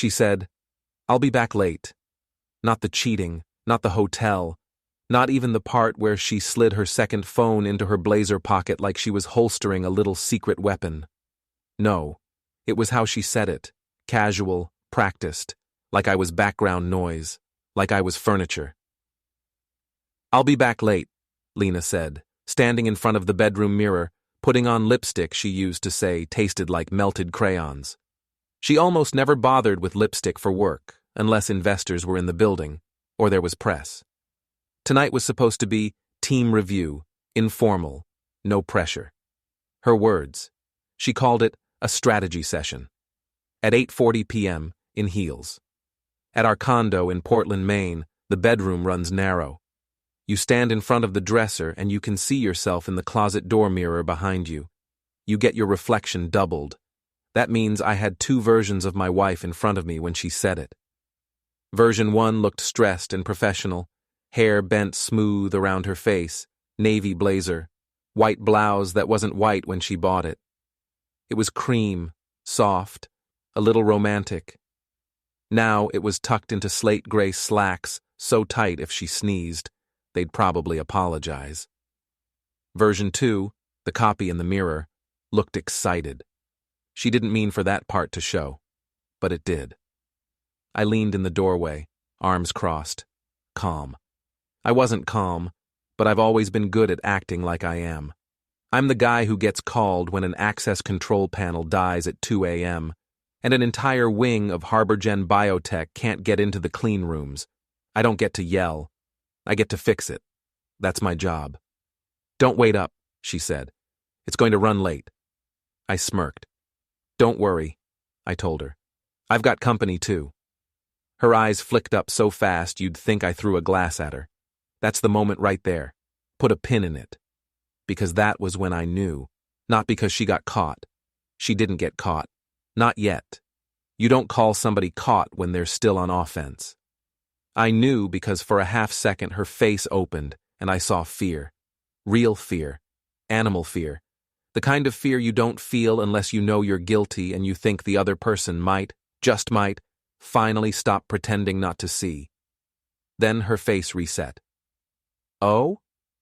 She said, "I'll be back late." Not the cheating, not the hotel, not even the part where she slid her second phone into her blazer pocket like she was holstering a little secret weapon. No, it was how she said it, casual, practiced, like I was background noise, like I was furniture. "I'll be back late," Lena said, standing in front of the bedroom mirror, putting on lipstick she used to say tasted like melted crayons. She almost never bothered with lipstick for work, unless investors were in the building, or there was press. Tonight was supposed to be team review, informal, no pressure. Her words. She called it a strategy session. At 8:40 p.m., in heels. At our condo in Portland, Maine, the bedroom runs narrow. You stand in front of the dresser and you can see yourself in the closet door mirror behind you. You get your reflection doubled. That means I had two versions of my wife in front of me when she said it. Version 1 looked stressed and professional, hair bent smooth around her face, navy blazer, white blouse that wasn't white when she bought it. It was cream, soft, a little romantic. Now it was tucked into slate gray slacks, so tight if she sneezed, they'd probably apologize. Version 2, the copy in the mirror, looked excited. She didn't mean for that part to show, but it did. I leaned in the doorway, arms crossed, calm. I wasn't calm, but I've always been good at acting like I am. I'm the guy who gets called when an access control panel dies at 2 a.m., and an entire wing of HarborGen Biotech can't get into the clean rooms. I don't get to yell. I get to fix it. That's my job. "Don't wait up," she said. "It's going to run late." I smirked. "Don't worry," I told her. "I've got company too." Her eyes flicked up so fast you'd think I threw a glass at her. That's the moment right there. Put a pin in it. Because that was when I knew. Not because she got caught. She didn't get caught. Not yet. You don't call somebody caught when they're still on offense. I knew because for a half second her face opened and I saw fear. Real fear. Animal fear. The kind of fear you don't feel unless you know you're guilty and you think the other person might, just might, finally stop pretending not to see. Then her face reset. "Oh?"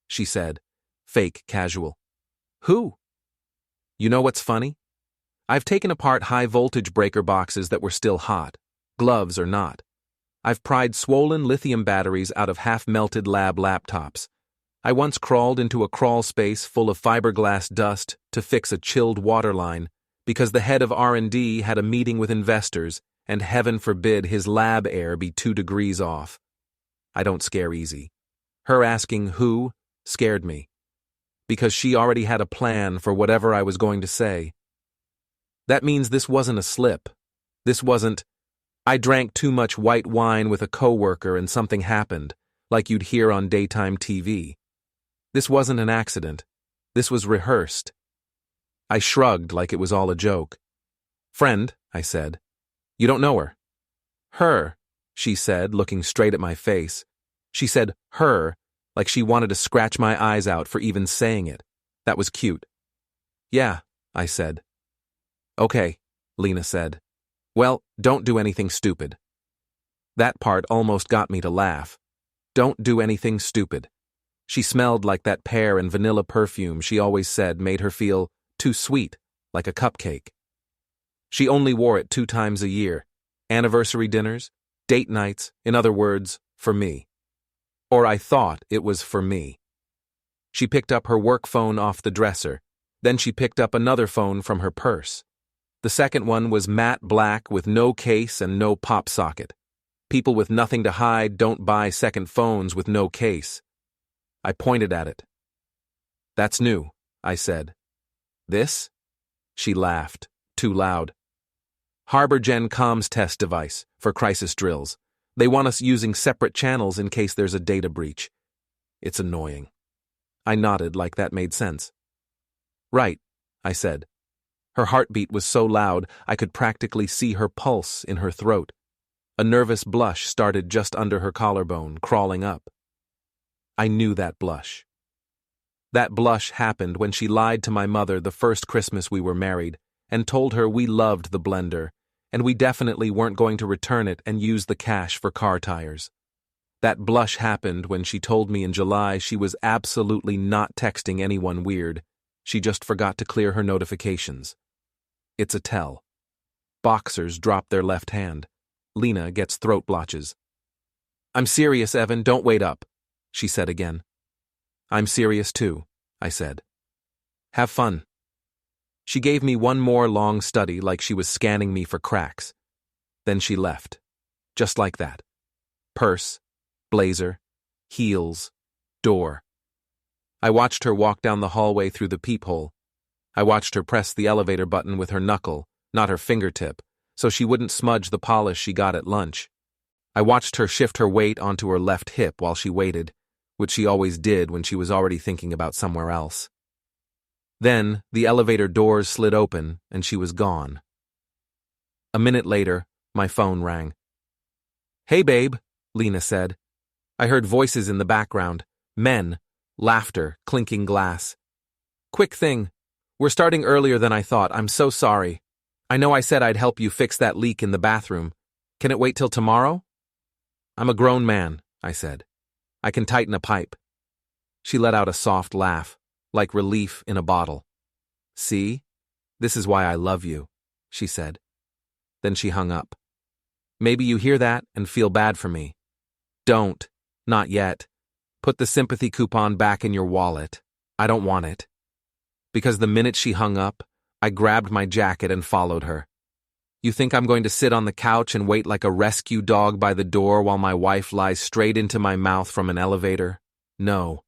she said, fake casual. "Who?" You know what's funny? I've taken apart high-voltage breaker boxes that were still hot, gloves or not. I've pried swollen lithium batteries out of half-melted lab laptops. I once crawled into a crawl space full of fiberglass dust to fix a chilled water line because the head of R&D had a meeting with investors and heaven forbid his lab air be 2 degrees off. I don't scare easy. Her asking who scared me, because she already had a plan for whatever I was going to say. That means this wasn't a slip. This wasn't, "I drank too much white wine with a coworker and something happened," like you'd hear on daytime TV. This wasn't an accident. This was rehearsed. I shrugged like it was all a joke. "Friend," I said. "You don't know her." "Her," she said, looking straight at my face. She said "her" like she wanted to scratch my eyes out for even saying it. That was cute. "Yeah," I said. "Okay," Lena said. "Well, don't do anything stupid." That part almost got me to laugh. Don't do anything stupid. She smelled like that pear and vanilla perfume she always said made her feel too sweet, like a cupcake. She only wore it 2 times a year. Anniversary dinners, date nights, in other words, for me. Or I thought it was for me. She picked up her work phone off the dresser. Then she picked up another phone from her purse. The second one was matte black with no case and no pop socket. People with nothing to hide don't buy second phones with no case. I pointed at it. "That's new," I said. "This?" She laughed, too loud. HarborGen comms test device for crisis drills. They want us using separate channels in case there's a data breach. It's annoying. I nodded like that made sense. "Right," I said. Her heartbeat was so loud I could practically see her pulse in her throat. A nervous blush started just under her collarbone, crawling up. I knew that blush. That blush happened when she lied to my mother the first Christmas we were married and told her we loved the blender, and we definitely weren't going to return it and use the cash for car tires. That blush happened when she told me in July she was absolutely not texting anyone weird. She just forgot to clear her notifications. It's a tell. Boxers drop their left hand. Lena gets throat blotches. I'm serious, Evan, don't wait up, she said again. I'm serious too, I said. Have fun. She gave me one more long study like she was scanning me for cracks. Then she left. Just like that. Purse, blazer, heels, door. I watched her walk down the hallway through the peephole. I watched her press the elevator button with her knuckle, not her fingertip, so she wouldn't smudge the polish she got at lunch. I watched her shift her weight onto her left hip while she waited, which she always did when she was already thinking about somewhere else. Then, the elevator doors slid open, and she was gone. A minute later, my phone rang. Hey, babe, Lena said. I heard voices in the background, men, laughter, clinking glass. Quick thing. We're starting earlier than I thought. I'm so sorry. I know I said I'd help you fix that leak in the bathroom. Can it wait till tomorrow? I'm a grown man, I said. I can tighten a pipe. She let out a soft laugh, like relief in a bottle. See? This is why I love you, she said. Then she hung up. Maybe you hear that and feel bad for me. Don't. Not yet. Put the sympathy coupon back in your wallet. I don't want it. Because the minute she hung up, I grabbed my jacket and followed her. You think I'm going to sit on the couch and wait like a rescue dog by the door while my wife lies straight into my mouth from an elevator? No.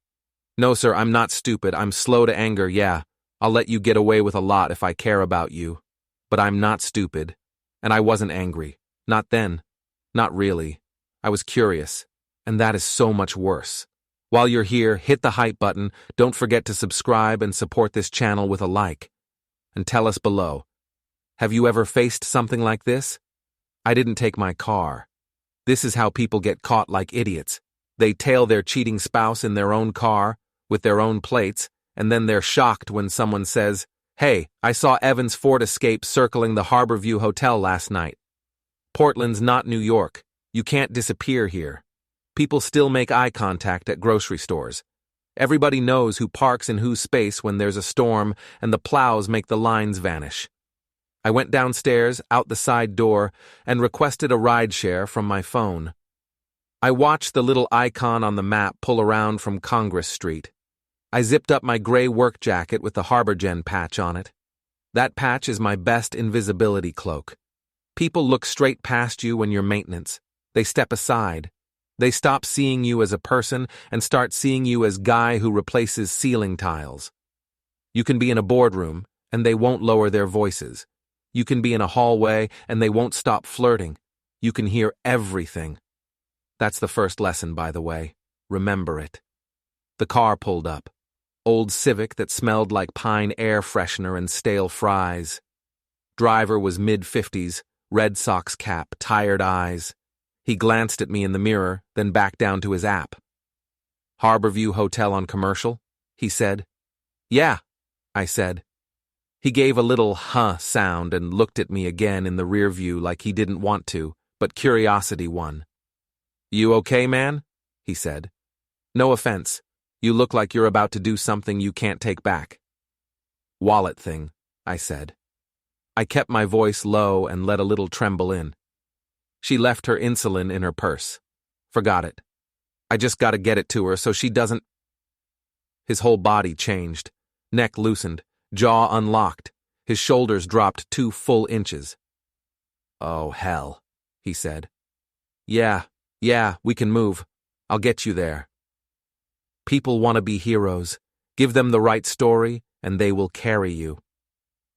No, sir, I'm not stupid. I'm slow to anger, yeah. I'll let you get away with a lot if I care about you. But I'm not stupid. And I wasn't angry. Not then. Not really. I was curious. And that is so much worse. While you're here, hit the hype button. Don't forget to subscribe and support this channel with a like. And tell us below. Have you ever faced something like this? I didn't take my car. This is how people get caught like idiots. They tail their cheating spouse in their own car, with their own plates, and then they're shocked when someone says, Hey, I saw Evan's Ford Escape circling the Harborview Hotel last night. Portland's not New York. You can't disappear here. People still make eye contact at grocery stores. Everybody knows who parks in whose space when there's a storm, and the plows make the lines vanish. I went downstairs, out the side door, and requested a rideshare from my phone. I watched the little icon on the map pull around from Congress Street. I zipped up my gray work jacket with the HarborGen patch on it. That patch is my best invisibility cloak. People look straight past you when you're maintenance. They step aside. They stop seeing you as a person and start seeing you as guy who replaces ceiling tiles. You can be in a boardroom, and they won't lower their voices. You can be in a hallway, and they won't stop flirting. You can hear everything. That's the first lesson, by the way. Remember it. The car pulled up. Old Civic that smelled like pine air freshener and stale fries. Driver was mid-50s, Red Sox cap, tired eyes. He glanced at me in the mirror, then back down to his app. Harborview Hotel on Commercial? He said. Yeah, I said. He gave a little huh sound and looked at me again in the rear view like he didn't want to, but curiosity won. You okay, man? He said. No offense. You look like you're about to do something you can't take back. Wallet thing, I said. I kept my voice low and let a little tremble in. She left her insulin in her purse. Forgot it. I just gotta get it to her so she doesn't... His whole body changed. Neck loosened. Jaw unlocked. His shoulders dropped 2 full inches. Oh, hell, he said. Yeah, we can move. I'll get you there. People want to be heroes. Give them the right story, and they will carry you.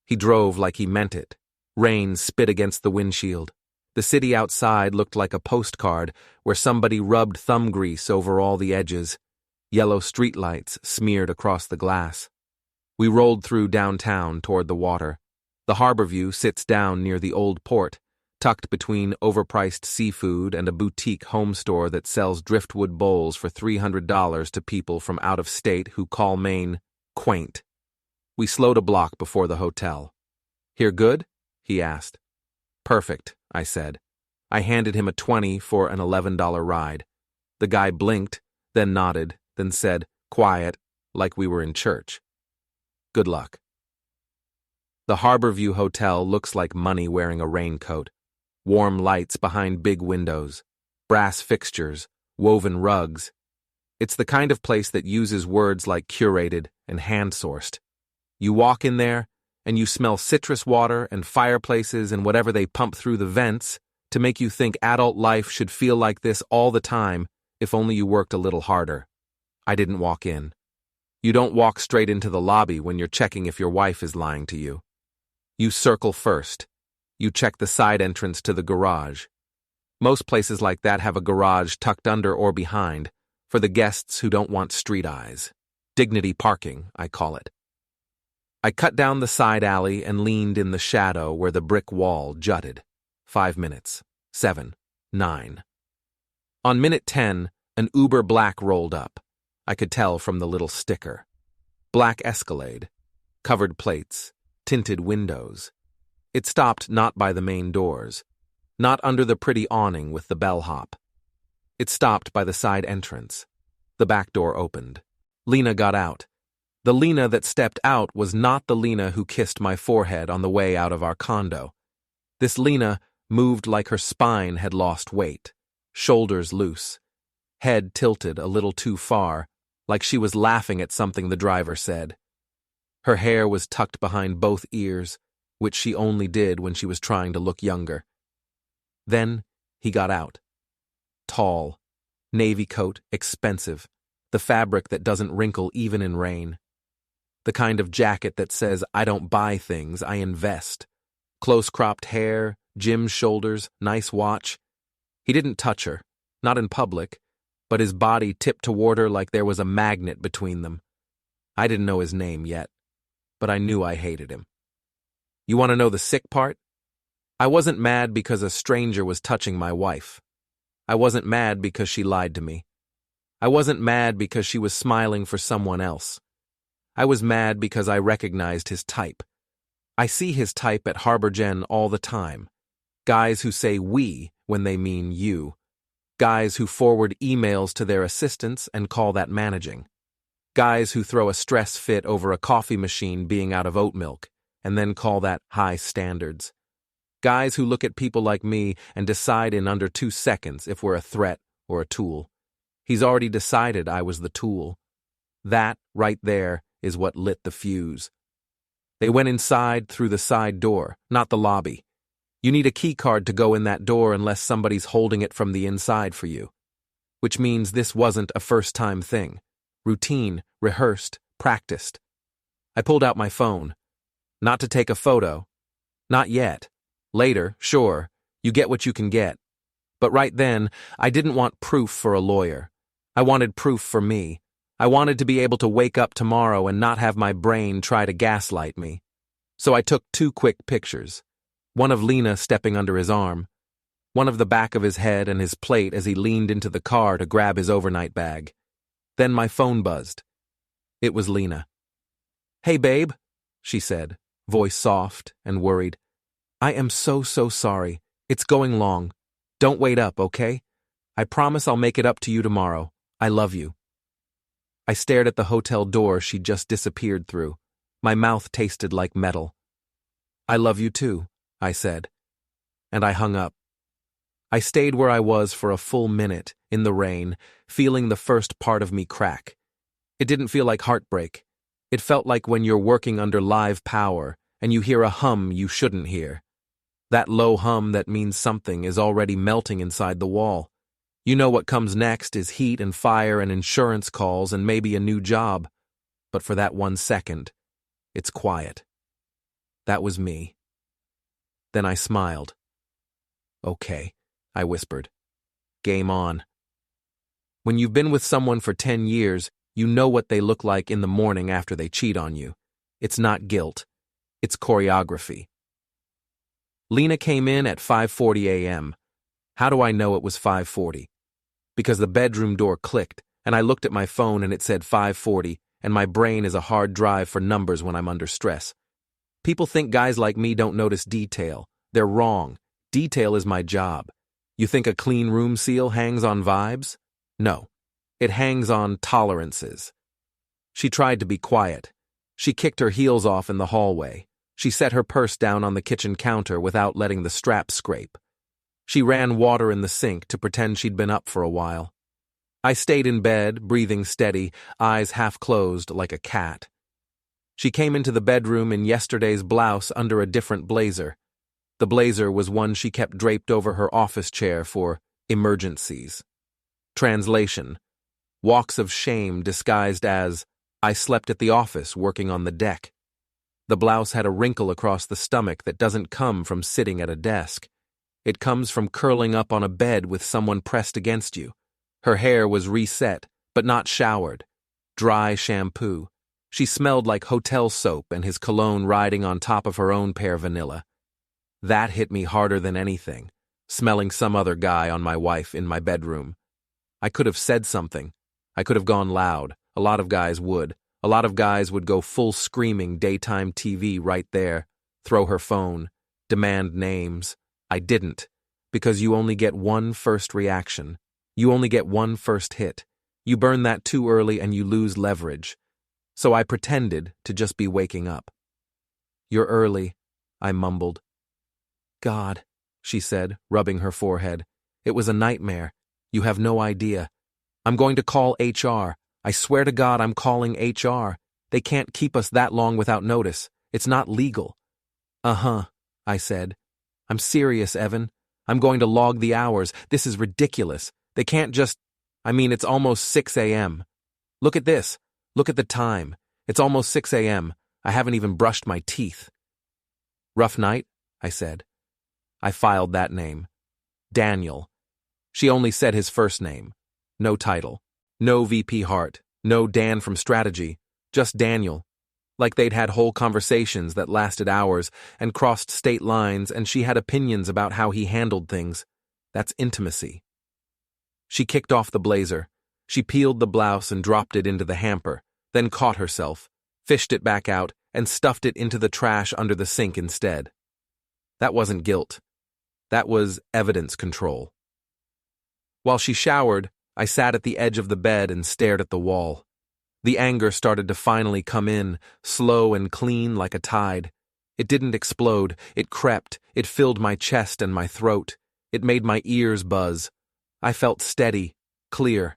He drove like he meant it. Rain spit against the windshield. The city outside looked like a postcard where somebody rubbed thumb grease over all the edges. Yellow streetlights smeared across the glass. We rolled through downtown toward the water. The Harborview sits down near the old port, tucked between overpriced seafood and a boutique home store that sells driftwood bowls for $300 to people from out of state who call Maine quaint. We slowed a block before the hotel. Here good? He asked. Perfect, I said. I handed him a 20 for an $11 ride. The guy blinked, then nodded, then said, quiet, like we were in church. Good luck. The Harborview Hotel looks like money wearing a raincoat. Warm lights behind big windows, brass fixtures, woven rugs. It's the kind of place that uses words like curated and hand-sourced. You walk in there, and you smell citrus water and fireplaces and whatever they pump through the vents to make you think adult life should feel like this all the time if only you worked a little harder. I didn't walk in. You don't walk straight into the lobby when you're checking if your wife is lying to you. You circle first. You check the side entrance to the garage. Most places like that have a garage tucked under or behind for the guests who don't want street eyes. Dignity parking, I call it. I cut down the side alley and leaned in the shadow where the brick wall jutted. 5 minutes. 7. 9. On minute 10, an Uber Black rolled up. I could tell from the little sticker. Black Escalade. Covered plates. Tinted windows. It stopped not by the main doors. Not under the pretty awning with the bellhop. It stopped by the side entrance. The back door opened. Lena got out. The Lena that stepped out was not the Lena who kissed my forehead on the way out of our condo. This Lena moved like her spine had lost weight, shoulders loose, head tilted a little too far, like she was laughing at something the driver said. Her hair was tucked behind both ears, which she only did when she was trying to look younger. Then he got out. Tall, navy coat, expensive, the fabric that doesn't wrinkle even in rain. The kind of jacket that says, I don't buy things, I invest. Close-cropped hair, gym shoulders, nice watch. He didn't touch her, not in public, but his body tipped toward her like there was a magnet between them. I didn't know his name yet, but I knew I hated him. You want to know the sick part? I wasn't mad because a stranger was touching my wife. I wasn't mad because she lied to me. I wasn't mad because she was smiling for someone else. I was mad because I recognized his type. I see his type at HarborGen all the time. Guys who say we when they mean you. Guys who forward emails to their assistants and call that managing. Guys who throw a stress fit over a coffee machine being out of oat milk and then call that high standards. Guys who look at people like me and decide in under 2 seconds if we're a threat or a tool. He's already decided I was the tool. That, right there, is what lit the fuse. They went inside through the side door, not the lobby. You need a key card to go in that door unless somebody's holding it from the inside for you. Which means this wasn't a first-time thing. Routine, rehearsed, practiced. I pulled out my phone. Not to take a photo. Not yet. Later, sure, you get what you can get. But right then, I didn't want proof for a lawyer. I wanted proof for me. I wanted to be able to wake up tomorrow and not have my brain try to gaslight me. So I took 2 quick pictures. One of Lena stepping under his arm. One of the back of his head and his plate as he leaned into the car to grab his overnight bag. Then my phone buzzed. It was Lena. Hey, babe, she said, voice soft and worried. I am so sorry. It's going long. Don't wait up, okay? I promise I'll make it up to you tomorrow. I love you. I stared at the hotel door she'd just disappeared through. My mouth tasted like metal. I love you too, I said. And I hung up. I stayed where I was for a full minute, in the rain, feeling the first part of me crack. It didn't feel like heartbreak. It felt like when you're working under live power and you hear a hum you shouldn't hear. That low hum that means something is already melting inside the wall. You know what comes next is heat and fire and insurance calls and maybe a new job. But for that 1 second, it's quiet. That was me. Then I smiled. Okay, I whispered. Game on. When you've been with someone for 10 years, you know what they look like in the morning after they cheat on you. It's not guilt. It's choreography. Lena came in at 5:40 a.m. How do I know it was 5:40? Because the bedroom door clicked, and I looked at my phone and it said 5:40, and my brain is a hard drive for numbers when I'm under stress. People think guys like me don't notice detail. They're wrong. Detail is my job. You think a clean room seal hangs on vibes? No. It hangs on tolerances. She tried to be quiet. She kicked her heels off in the hallway. She set her purse down on the kitchen counter without letting the strap scrape. She ran water in the sink to pretend she'd been up for a while. I stayed in bed, breathing steady, eyes half closed like a cat. She came into the bedroom in yesterday's blouse under a different blazer. The blazer was one she kept draped over her office chair for emergencies. Translation: walks of shame disguised as, I slept at the office working on the deck. The blouse had a wrinkle across the stomach that doesn't come from sitting at a desk. It comes from curling up on a bed with someone pressed against you. Her hair was reset, but not showered. Dry shampoo. She smelled like hotel soap and his cologne riding on top of her own pear vanilla. That hit me harder than anything, smelling some other guy on my wife in my bedroom. I could have said something. I could have gone loud. A lot of guys would. A lot of guys would go full screaming daytime TV right there, throw her phone, demand names. I didn't, because you only get one first reaction. You only get one first hit. You burn that too early and you lose leverage. So I pretended to just be waking up. You're early, I mumbled. God, she said, rubbing her forehead. It was a nightmare. You have no idea. I'm going to call HR. I swear to God I'm calling HR. They can't keep us that long without notice. It's not legal. Uh-huh, I said. I'm serious, Evan. I'm going to log the hours. This is ridiculous. They can't just... it's almost 6 a.m. Look at this. Look at the time. It's almost 6 a.m. I haven't even brushed my teeth. Rough night? I said. I filed that name. Daniel. She only said his first name. No title. No VP Hart. No Dan from Strategy. Just Daniel. Like they'd had whole conversations that lasted hours and crossed state lines, and she had opinions about how he handled things. That's intimacy. She kicked off the blazer. She peeled the blouse and dropped it into the hamper, then caught herself, fished it back out, and stuffed it into the trash under the sink instead. That wasn't guilt. That was evidence control. While she showered, I sat at the edge of the bed and stared at the wall. The anger started to finally come in, slow and clean like a tide. It didn't explode, it crept, it filled my chest and my throat. It made my ears buzz. I felt steady, clear.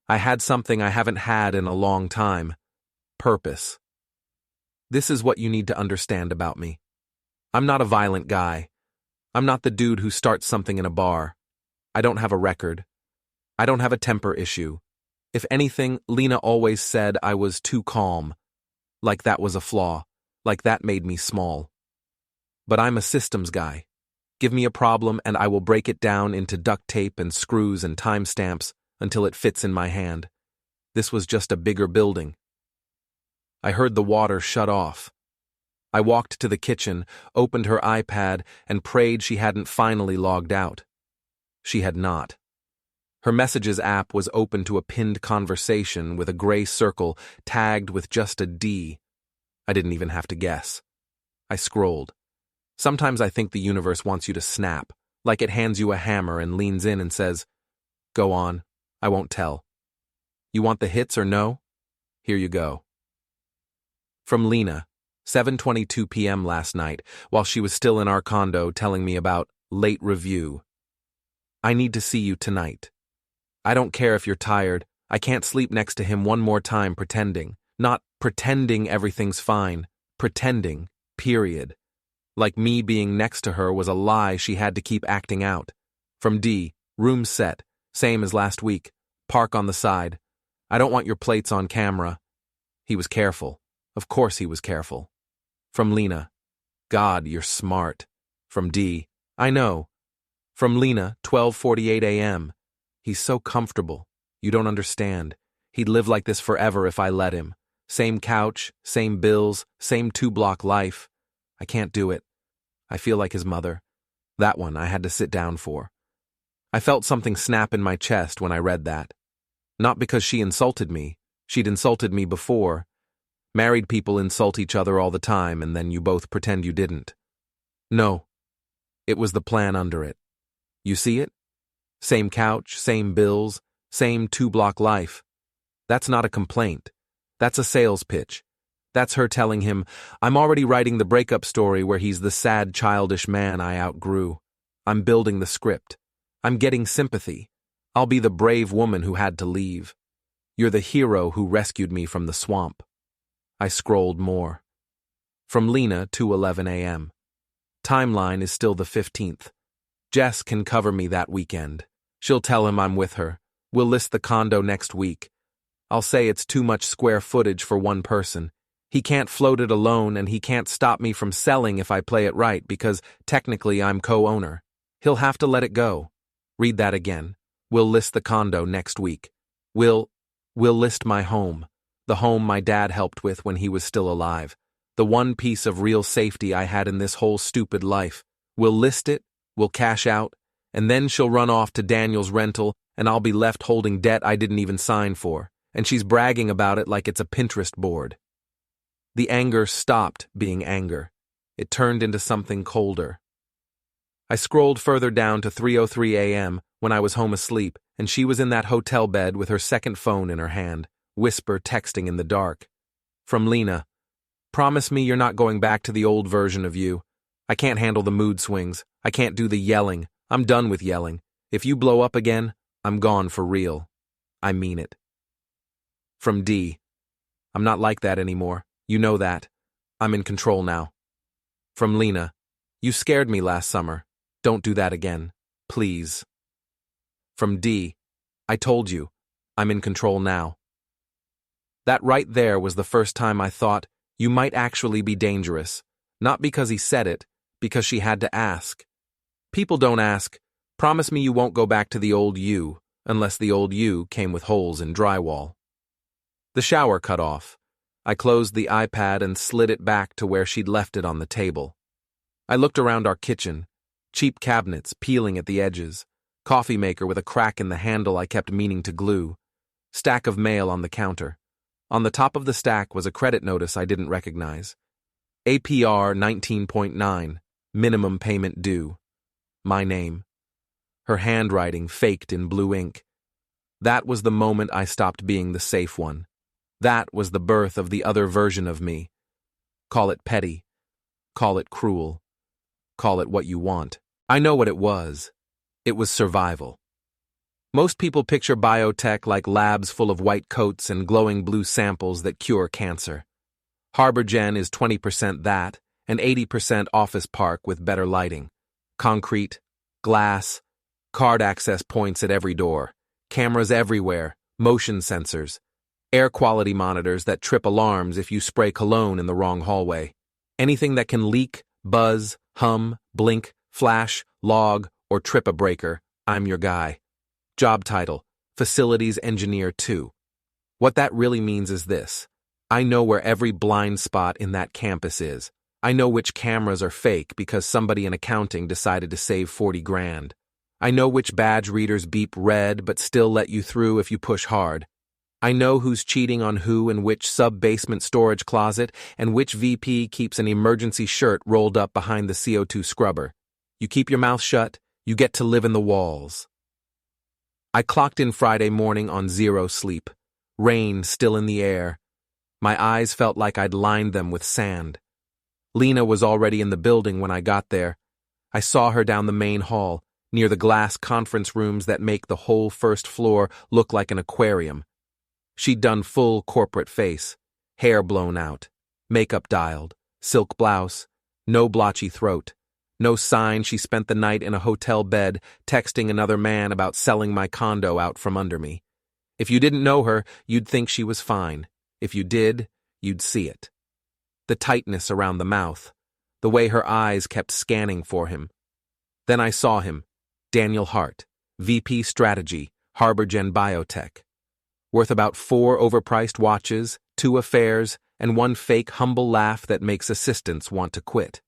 I had something I haven't had in a long time. Purpose. This is what you need to understand about me. I'm not a violent guy. I'm not the dude who starts something in a bar. I don't have a record. I don't have a temper issue. If anything, Lena always said I was too calm. Like that was a flaw. Like that made me small. But I'm a systems guy. Give me a problem and I will break it down into duct tape and screws and timestamps until it fits in my hand. This was just a bigger building. I heard the water shut off. I walked to the kitchen, opened her iPad, and prayed she hadn't finally logged out. She had not. Her Messages app was open to a pinned conversation with a gray circle tagged with just a D. I didn't even have to guess. I scrolled. Sometimes I think the universe wants you to snap, like it hands you a hammer and leans in and says, "Go on, I won't tell. You want the hits or no? Here you go." From Lena, 7:22 p.m. last night, while she was still in our condo telling me about late review. I need to see you tonight. I don't care if you're tired. I can't sleep next to him one more time pretending. Not pretending everything's fine. Pretending, period. Like me being next to her was a lie she had to keep acting out. From D, room set, same as last week. Park on the side. I don't want your plates on camera. He was careful. Of course he was careful. From Lena, God, you're smart. From D, I know. From Lena, 12:48 a.m. He's so comfortable. You don't understand. He'd live like this forever if I let him. Same couch, same bills, same 2-block life. I can't do it. I feel like his mother. That one I had to sit down for. I felt something snap in my chest when I read that. Not because she insulted me. She'd insulted me before. Married people insult each other all the time and then you both pretend you didn't. No. It was the plan under it. You see it? Same couch, same bills, same two-block life. That's not a complaint. That's a sales pitch. That's her telling him, I'm already writing the breakup story where he's the sad, childish man I outgrew. I'm building the script. I'm getting sympathy. I'll be the brave woman who had to leave. You're the hero who rescued me from the swamp. I scrolled more. From Lena, 2:11 a.m. Timeline is still the 15th. Jess can cover me that weekend. She'll tell him I'm with her. We'll list the condo next week. I'll say it's too much square footage for one person. He can't float it alone, and he can't stop me from selling if I play it right because technically I'm co-owner. He'll have to let it go. Read that again. We'll list the condo next week. We'll list my home. The home my dad helped with when he was still alive. The one piece of real safety I had in this whole stupid life. We'll list it, we'll cash out, and then she'll run off to Daniel's rental and I'll be left holding debt I didn't even sign for. And she's bragging about it like it's a Pinterest board. The anger stopped being anger. It turned into something colder. I scrolled further down to 3:03 a.m. when I was home asleep, and she was in that hotel bed with her second phone in her hand, whisper texting in the dark. From Lena, promise me you're not going back to the old version of you. I can't handle the mood swings. I can't do the yelling. I'm done with yelling. If you blow up again, I'm gone for real. I mean it. From D, I'm not like that anymore. You know that. I'm in control now. From Lena, you scared me last summer. Don't do that again. Please. From D, I told you. I'm in control now. That right there was the first time I thought you might actually be dangerous. Not because he said it, because she had to ask. People don't ask, promise me you won't go back to the old you, unless the old you came with holes in drywall. The shower cut off. I closed the iPad and slid it back to where she'd left it on the table. I looked around our kitchen. Cheap cabinets peeling at the edges. Coffee maker with a crack in the handle I kept meaning to glue. Stack of mail on the counter. On the top of the stack was a credit notice I didn't recognize. APR 19.9, minimum payment due. My name. Her handwriting faked in blue ink. That was the moment I stopped being the safe one. That was the birth of the other version of me. Call it petty. Call it cruel. Call it what you want. I know what it was. It was survival. Most people picture biotech like labs full of white coats and glowing blue samples that cure cancer. HarborGen is 20% that, and 80% office park with better lighting. Concrete, glass, card access points at every door, cameras everywhere, motion sensors, air quality monitors that trip alarms if you spray cologne in the wrong hallway. Anything that can leak, buzz, hum, blink, flash, log, or trip a breaker, I'm your guy. Job title, Facilities Engineer 2. What that really means is this. I know where every blind spot in that campus is. I know which cameras are fake because somebody in accounting decided to save 40 grand. I know which badge readers beep red but still let you through if you push hard. I know who's cheating on who in which sub-basement storage closet and which VP keeps an emergency shirt rolled up behind the CO2 scrubber. You keep your mouth shut, you get to live in the walls. I clocked in Friday morning on zero sleep. Rain still in the air. My eyes felt like I'd lined them with sand. Lena was already in the building when I got there. I saw her down the main hall, near the glass conference rooms that make the whole first floor look like an aquarium. She'd done full corporate face, hair blown out, makeup dialed, silk blouse, no blotchy throat, no sign she spent the night in a hotel bed texting another man about selling my condo out from under me. If you didn't know her, you'd think she was fine. If you did, you'd see it. The tightness around the mouth, the way her eyes kept scanning for him. Then I saw him, Daniel Hart, VP Strategy, HarborGen Biotech. Worth about 4 overpriced watches, 2 affairs, and 1 fake humble laugh that makes assistants want to quit.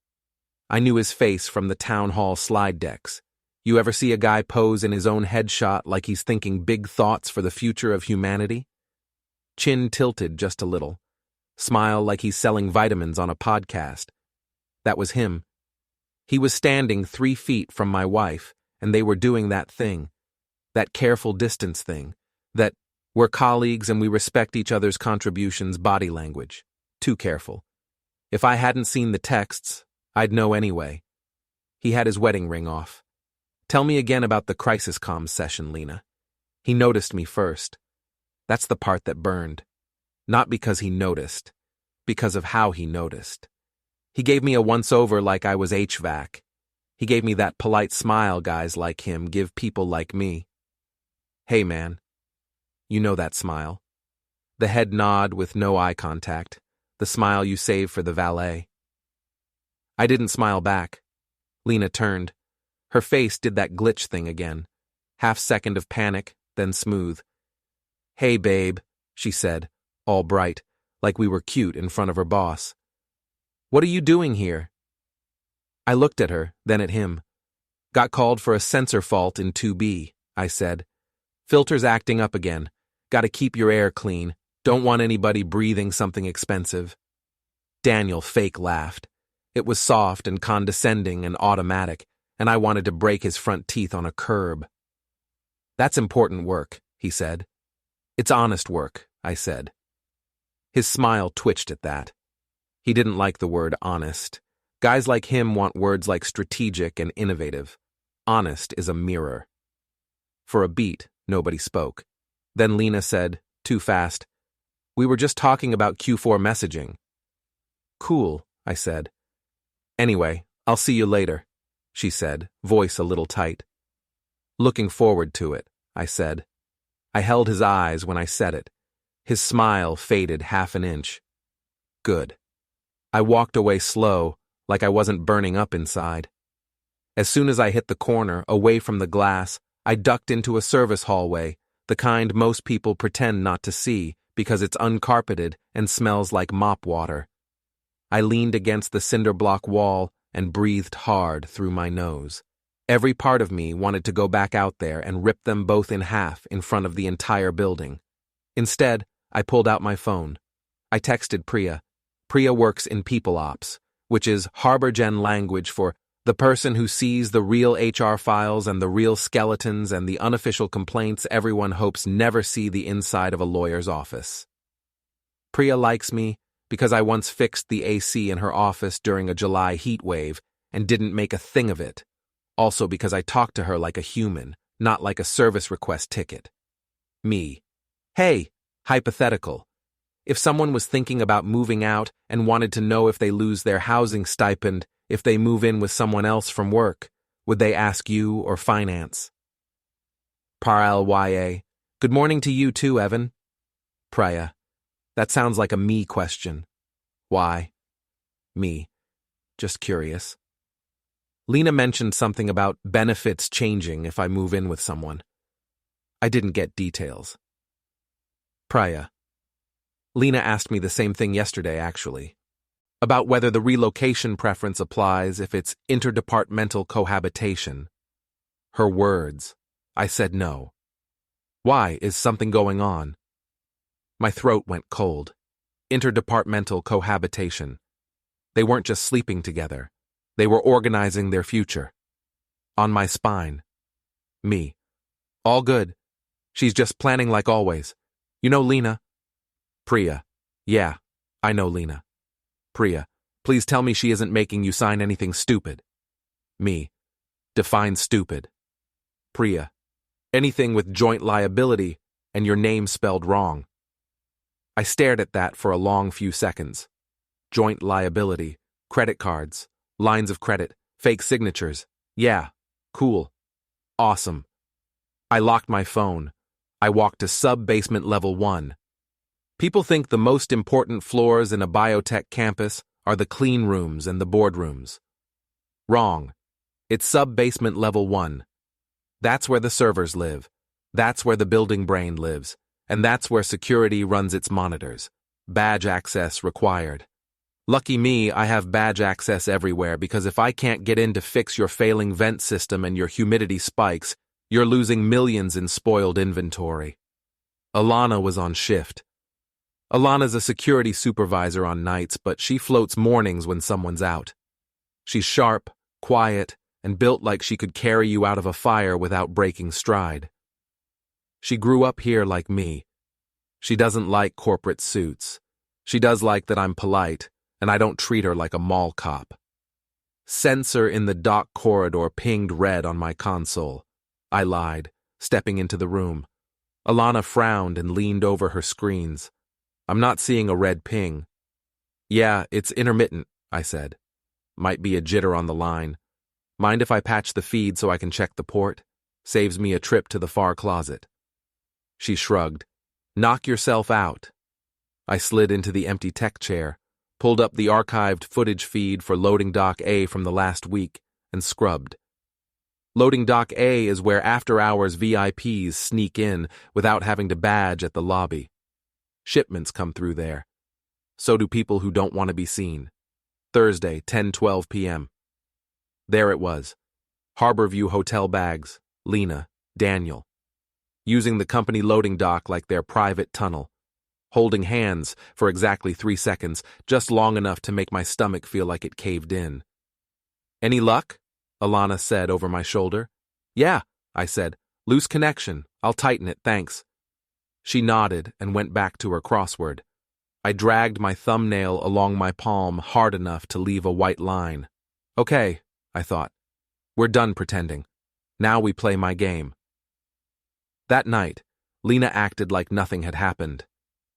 I knew his face from the town hall slide decks. You ever see a guy pose in his own headshot like he's thinking big thoughts for the future of humanity? Chin tilted just a little. Smile like he's selling vitamins on a podcast. That was him. He was standing 3 feet from my wife, and they were doing that thing, that careful distance thing, that we're colleagues and we respect each other's contributions body language. Too careful. If I hadn't seen the texts, I'd know anyway. He had his wedding ring off. Tell me again about the crisis comms session, Lena. He noticed me first. That's the part that burned. Not because he noticed, because of how he noticed. He gave me a once-over like I was HVAC. He gave me that polite smile guys like him give people like me. Hey, man. You know that smile. The head nod with no eye contact, the smile you save for the valet. I didn't smile back. Lena turned. Her face did that glitch thing again. Half-second of panic, then smooth. Hey, babe, she said, all bright, like we were cute in front of her boss. What are you doing here? I looked at her, then at him. Got called for a sensor fault in 2B, I said. Filters acting up again. Gotta keep your air clean. Don't want anybody breathing something expensive. Daniel fake laughed. It was soft and condescending and automatic, and I wanted to break his front teeth on a curb. That's important work, he said. It's honest work, I said. His smile twitched at that. He didn't like the word honest. Guys like him want words like strategic and innovative. Honest is a mirror. For a beat, nobody spoke. Then Lena said, too fast, we were just talking about Q4 messaging. Cool, I said. Anyway, I'll see you later, she said, voice a little tight. Looking forward to it, I said. I held his eyes when I said it. His smile faded half an inch. Good. I walked away slow, like I wasn't burning up inside. As soon as I hit the corner, away from the glass, I ducked into a service hallway, the kind most people pretend not to see because it's uncarpeted and smells like mop water. I leaned against the cinder block wall and breathed hard through my nose. Every part of me wanted to go back out there and rip them both in half in front of the entire building. Instead, I pulled out my phone. I texted Priya. Priya works in people ops, which is harbor gen language for the person who sees the real HR files and the real skeletons and the unofficial complaints everyone hopes never see the inside of a lawyer's office. Priya likes me because I once fixed the AC in her office during a July heat wave and didn't make a thing of it. Also because I talked to her like a human, not like a service request ticket. Me. Hey, hypothetical. If someone was thinking about moving out and wanted to know if they lose their housing stipend, if they move in with someone else from work, would they ask you or finance? Paralya. Good morning to you too, Evan. Priya. That sounds like a me question. Why? Me. Just curious. Lena mentioned something about benefits changing if I move in with someone. I didn't get details. Priya. Lena asked me the same thing yesterday, actually. About whether the relocation preference applies if it's interdepartmental cohabitation. Her words. I said no. Why? Is something going on? My throat went cold. Interdepartmental cohabitation. They weren't just sleeping together. They were organizing their future. On my spine. Me. All good. She's just planning like always. You know Lena? Priya. Yeah, I know Lena. Priya. Please tell me she isn't making you sign anything stupid. Me. Define stupid. Priya. Anything with joint liability and your name spelled wrong. I stared at that for a long few seconds. Joint liability, credit cards, lines of credit, fake signatures. Yeah, cool. Awesome. I locked my phone. I walked to sub-basement level 1. People think the most important floors in a biotech campus are the clean rooms and the boardrooms. Wrong. It's sub-basement level 1. That's where the servers live. That's where the building brain lives. And that's where security runs its monitors. Badge access required. Lucky me, I have badge access everywhere because if I can't get in to fix your failing vent system and your humidity spikes, you're losing millions in spoiled inventory. Alana was on shift. Alana's a security supervisor on nights, but she floats mornings when someone's out. She's sharp, quiet, and built like she could carry you out of a fire without breaking stride. She grew up here like me. She doesn't like corporate suits. She does like that I'm polite, and I don't treat her like a mall cop. Sensor in the dock corridor pinged red on my console. I lied, stepping into the room. Alana frowned and leaned over her screens. I'm not seeing a red ping. Yeah, it's intermittent, I said. Might be a jitter on the line. Mind if I patch the feed so I can check the port? Saves me a trip to the far closet. She shrugged. Knock yourself out. I slid into the empty tech chair, pulled up the archived footage feed for Loading Dock A from the last week, and scrubbed. Loading Dock A is where after-hours VIPs sneak in without having to badge at the lobby. Shipments come through there. So do people who don't want to be seen. Thursday, 10:12 p.m. There it was. Harborview hotel bags, Lena, Daniel. Using the company loading dock like their private tunnel. Holding hands for exactly 3 seconds, just long enough to make my stomach feel like it caved in. Any luck? Alana said over my shoulder. Yeah, I said. Loose connection. I'll tighten it, thanks. She nodded and went back to her crossword. I dragged my thumbnail along my palm hard enough to leave a white line. Okay, I thought. We're done pretending. Now we play my game. That night, Lena acted like nothing had happened.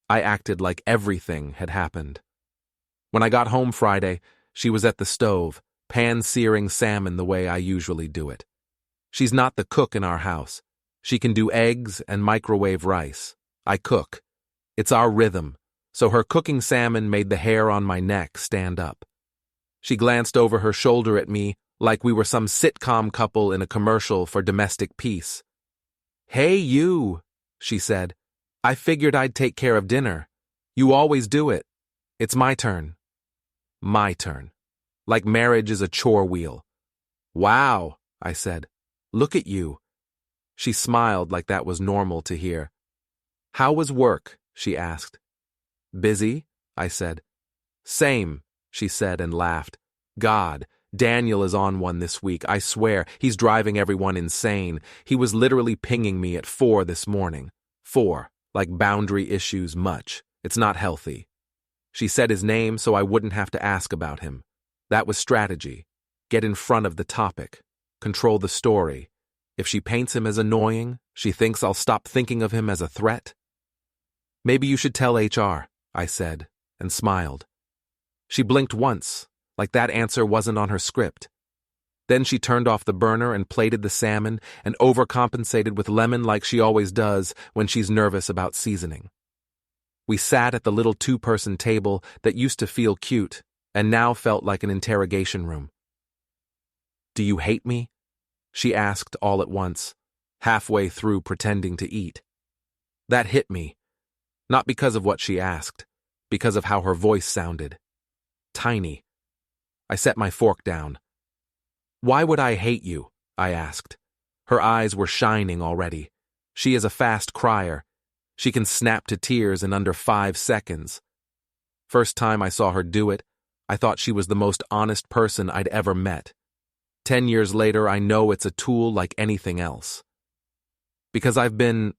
I acted like everything had happened. When I got home Friday, she was at the stove, pan-searing salmon the way I usually do it. She's not the cook in our house. She can do eggs and microwave rice. I cook. It's our rhythm, so her cooking salmon made the hair on my neck stand up. She glanced over her shoulder at me like we were some sitcom couple in a commercial for domestic peace. Hey, you, she said. I figured I'd take care of dinner. You always do it. It's my turn. My turn. Like marriage is a chore wheel. Wow, I said. Look at you. She smiled like that was normal to hear. How was work? She asked. Busy? I said. Same, she said and laughed. God, Daniel is on one this week, I swear. He's driving everyone insane. He was literally pinging me at 4 this morning. 4, like boundary issues much. It's not healthy. She said his name so I wouldn't have to ask about him. That was strategy. Get in front of the topic. Control the story. If she paints him as annoying, she thinks I'll stop thinking of him as a threat. Maybe you should tell HR, I said, and smiled. She blinked once, like that answer wasn't on her script. Then she turned off the burner and plated the salmon and overcompensated with lemon like she always does when she's nervous about seasoning. We sat at the little 2-person table that used to feel cute and now felt like an interrogation room. Do you hate me? She asked all at once, halfway through pretending to eat. That hit me, not because of what she asked, because of how her voice sounded. Tiny. I set my fork down. Why would I hate you? I asked. Her eyes were shining already. She is a fast crier. She can snap to tears in under 5 seconds. First time I saw her do it, I thought she was the most honest person I'd ever met. 10 years later, I know it's a tool like anything else. Because I've been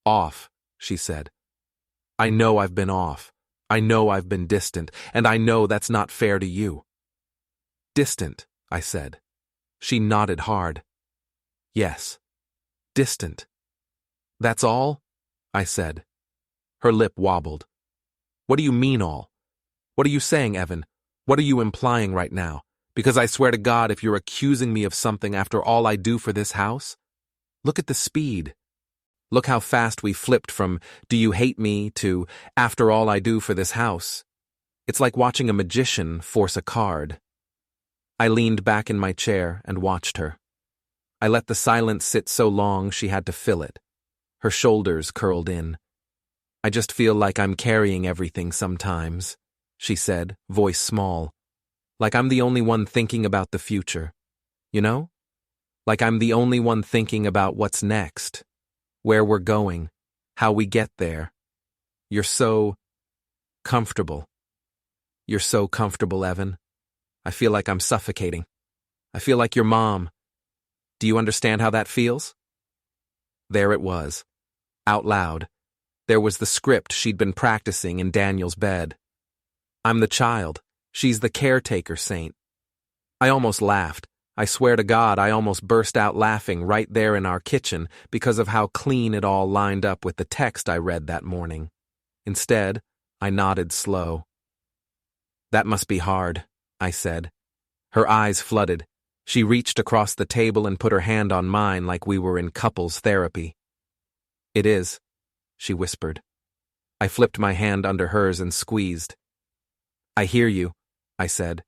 off, she said. I know I've been off. I know I've been distant, and I know that's not fair to you. Distant, I said. She nodded hard. Yes, distant. That's all? I said. Her lip wobbled. What do you mean all? What are you saying, Evan? What are you implying right now? Because I swear to God, if you're accusing me of something after all I do for this house, look at the speed. Look how fast we flipped from, do you hate me, to, after all I do for this house. It's like watching a magician force a card. I leaned back in my chair and watched her. I let the silence sit so long she had to fill it. Her shoulders curled in. I just feel like I'm carrying everything sometimes, she said, voice small. Like I'm the only one thinking about the future. You know? Like I'm the only one thinking about what's next. Where we're going. How we get there. You're so comfortable. You're so comfortable, Evan. I feel like I'm suffocating. I feel like your mom. Do you understand how that feels? There it was. Out loud. There was the script she'd been practicing in Daniel's bed. I'm the child. She's the caretaker saint. I almost laughed. I swear to God, I almost burst out laughing right there in our kitchen because of how clean it all lined up with the text I read that morning. Instead, I nodded slow. That must be hard, I said. Her eyes flooded. She reached across the table and put her hand on mine like we were in couples therapy. It is, she whispered. I flipped my hand under hers and squeezed. I hear you, I said.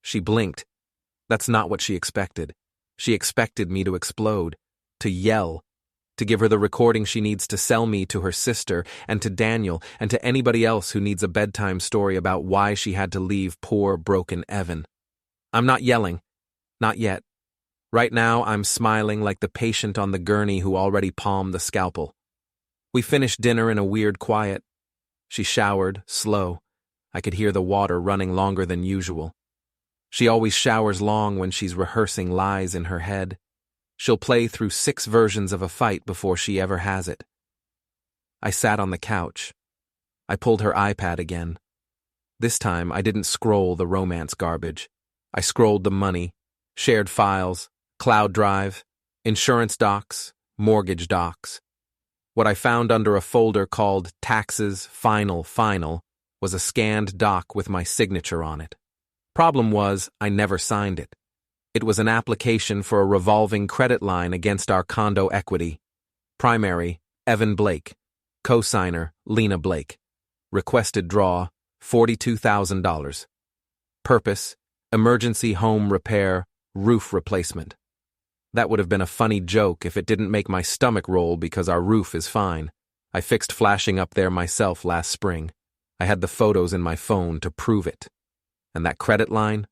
She blinked. That's not what she expected. She expected me to explode, to yell, to give her the recording she needs to sell me to her sister and to Daniel and to anybody else who needs a bedtime story about why she had to leave poor, broken Evan. I'm not yelling. Not yet. Right now, I'm smiling like the patient on the gurney who already palmed the scalpel. We finished dinner in a weird quiet. She showered, slow. I could hear the water running longer than usual. She always showers long when she's rehearsing lies in her head. She'll play through 6 versions of a fight before she ever has it. I sat on the couch. I pulled her iPad again. This time, I didn't scroll the romance garbage. I scrolled the money, shared files, cloud drive, insurance docs, mortgage docs. What I found under a folder called Taxes Final was a scanned doc with my signature on it. Problem was, I never signed it. It was an application for a revolving credit line against our condo equity. Primary, Evan Blake. Co-signer, Lena Blake. Requested draw, $42,000. Purpose, emergency home repair, roof replacement. That would have been a funny joke if it didn't make my stomach roll because our roof is fine. I fixed flashing up there myself last spring. I had the photos in my phone to prove it. And that credit line?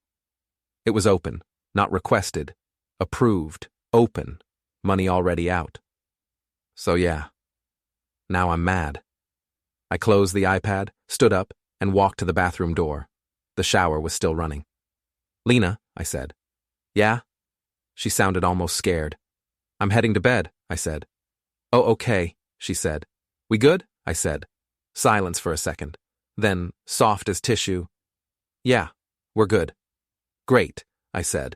It was open, not requested. Approved, open, money already out. So yeah, now I'm mad. I closed the iPad, stood up, and walked to the bathroom door. The shower was still running. Lena, I said. Yeah? She sounded almost scared. I'm heading to bed, I said. Oh, okay, she said. We good? I said. Silence for a second. Then, soft as tissue. Yeah, we're good. Great, I said.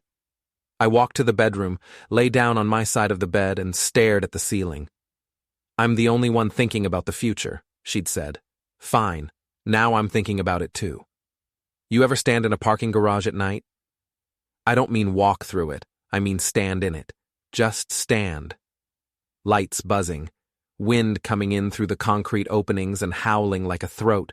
I walked to the bedroom, lay down on my side of the bed, and stared at the ceiling. I'm the only one thinking about the future, she'd said. Fine, now I'm thinking about it too. You ever stand in a parking garage at night? I don't mean walk through it, I mean stand in it. Just stand. Lights buzzing, wind coming in through the concrete openings and howling like a throat.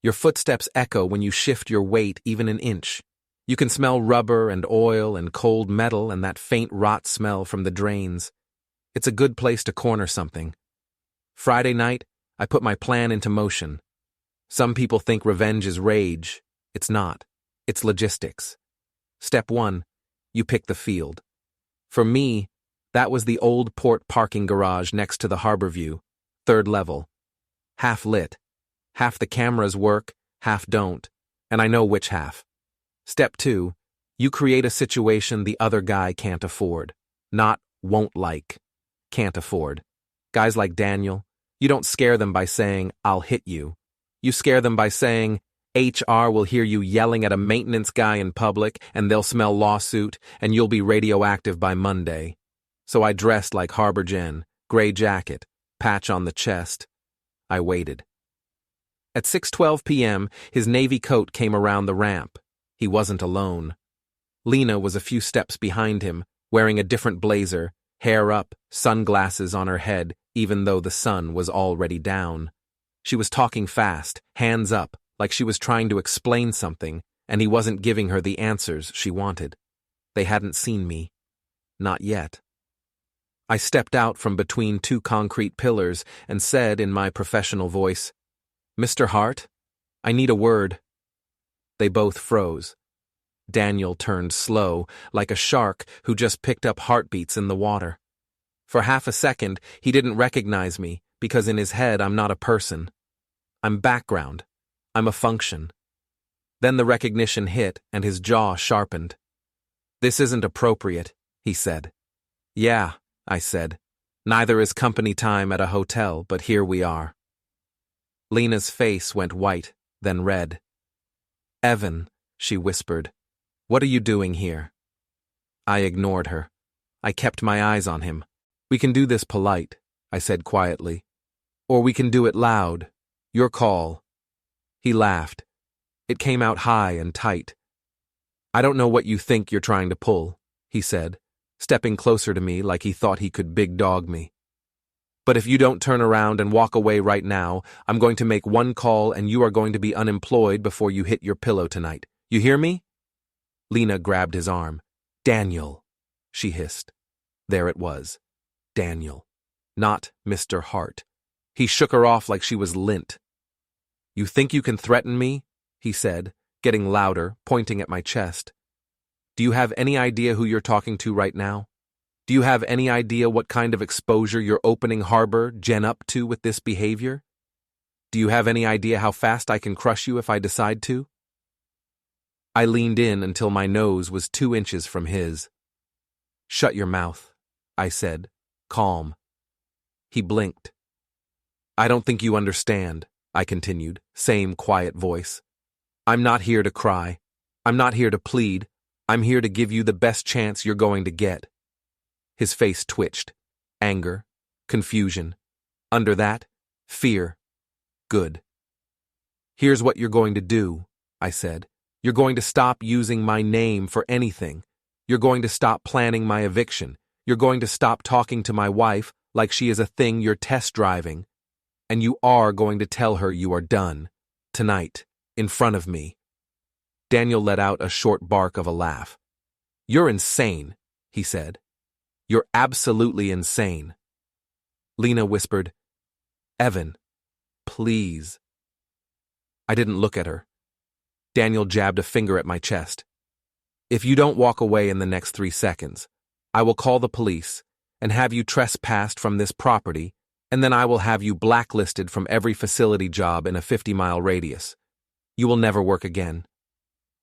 Your footsteps echo when you shift your weight even an inch. You can smell rubber and oil and cold metal and that faint rot smell from the drains. It's a good place to corner something. Friday night, I put my plan into motion. Some people think revenge is rage. It's not. It's logistics. Step 1, you pick the field. For me, that was the old port parking garage next to the harbor view, 3rd level. Half lit. Half the cameras work, half don't, and I know which half. Step 2, you create a situation the other guy can't afford. Not won't like. Can't afford. Guys like Daniel, you don't scare them by saying, I'll hit you. You scare them by saying, HR will hear you yelling at a maintenance guy in public and they'll smell lawsuit and you'll be radioactive by Monday. So I dressed like Harbor Jen, gray jacket, patch on the chest. I waited. At 6:12 p.m., his navy coat came around the ramp. He wasn't alone. Lena was a few steps behind him, wearing a different blazer, hair up, sunglasses on her head, even though the sun was already down. She was talking fast, hands up, like she was trying to explain something, and he wasn't giving her the answers she wanted. They hadn't seen me. Not yet. I stepped out from between 2 concrete pillars and said in my professional voice, Mr. Hart, I need a word. They both froze. Daniel turned slow, like a shark who just picked up heartbeats in the water. For half a second, he didn't recognize me, because in his head I'm not a person. I'm background. I'm a function. Then the recognition hit and his jaw sharpened. This isn't appropriate, he said. Yeah, I said. Neither is company time at a hotel, but here we are. Lena's face went white, then red. Evan, she whispered, what are you doing here? I ignored her. I kept my eyes on him. We can do this polite, I said quietly. Or we can do it loud. Your call. He laughed. It came out high and tight. I don't know what you think you're trying to pull, he said, stepping closer to me like he thought he could big dog me. But if you don't turn around and walk away right now, I'm going to make one call and you are going to be unemployed before you hit your pillow tonight. You hear me? Lena grabbed his arm. Daniel, she hissed. There it was. Daniel. Not Mr. Hart. He shook her off like she was lint. You think you can threaten me? He said, getting louder, pointing at my chest. Do you have any idea who you're talking to right now? Do you have any idea what kind of exposure you're opening harbor Jen up to with this behavior? Do you have any idea how fast I can crush you if I decide to? I leaned in until my nose was 2 inches from his. Shut your mouth, I said, calm. He blinked. I don't think you understand, I continued, same quiet voice. I'm not here to cry. I'm not here to plead. I'm here to give you the best chance you're going to get. His face twitched. Anger, confusion. Under that, fear. Good. Here's what you're going to do, I said. You're going to stop using my name for anything. You're going to stop planning my eviction. You're going to stop talking to my wife like she is a thing you're test driving. And you are going to tell her you are done. Tonight, in front of me. Daniel let out a short bark of a laugh. You're insane, he said. You're absolutely insane. Lena whispered, Evan, please. I didn't look at her. Daniel jabbed a finger at my chest. If you don't walk away in the next 3 seconds, I will call the police and have you trespassed from this property, and then I will have you blacklisted from every facility job in a 50-mile radius. You will never work again.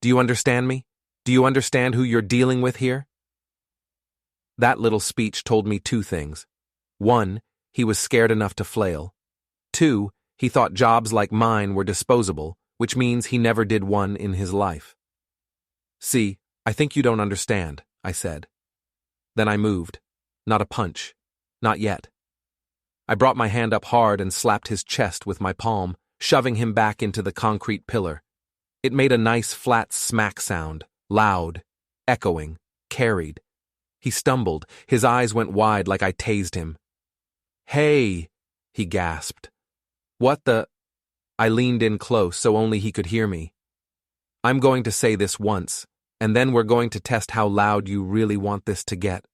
Do you understand me? Do you understand who you're dealing with here? That little speech told me 2 things. 1, he was scared enough to flail. 2, he thought jobs like mine were disposable, which means he never did one in his life. See, I think you don't understand, I said. Then I moved. Not a punch. Not yet. I brought my hand up hard and slapped his chest with my palm, shoving him back into the concrete pillar. It made a nice flat smack sound, loud, echoing, carried. He stumbled, his eyes went wide like I tased him. Hey, he gasped. What the? I leaned in close so only he could hear me. I'm going to say this once, and then we're going to test how loud you really want this to get,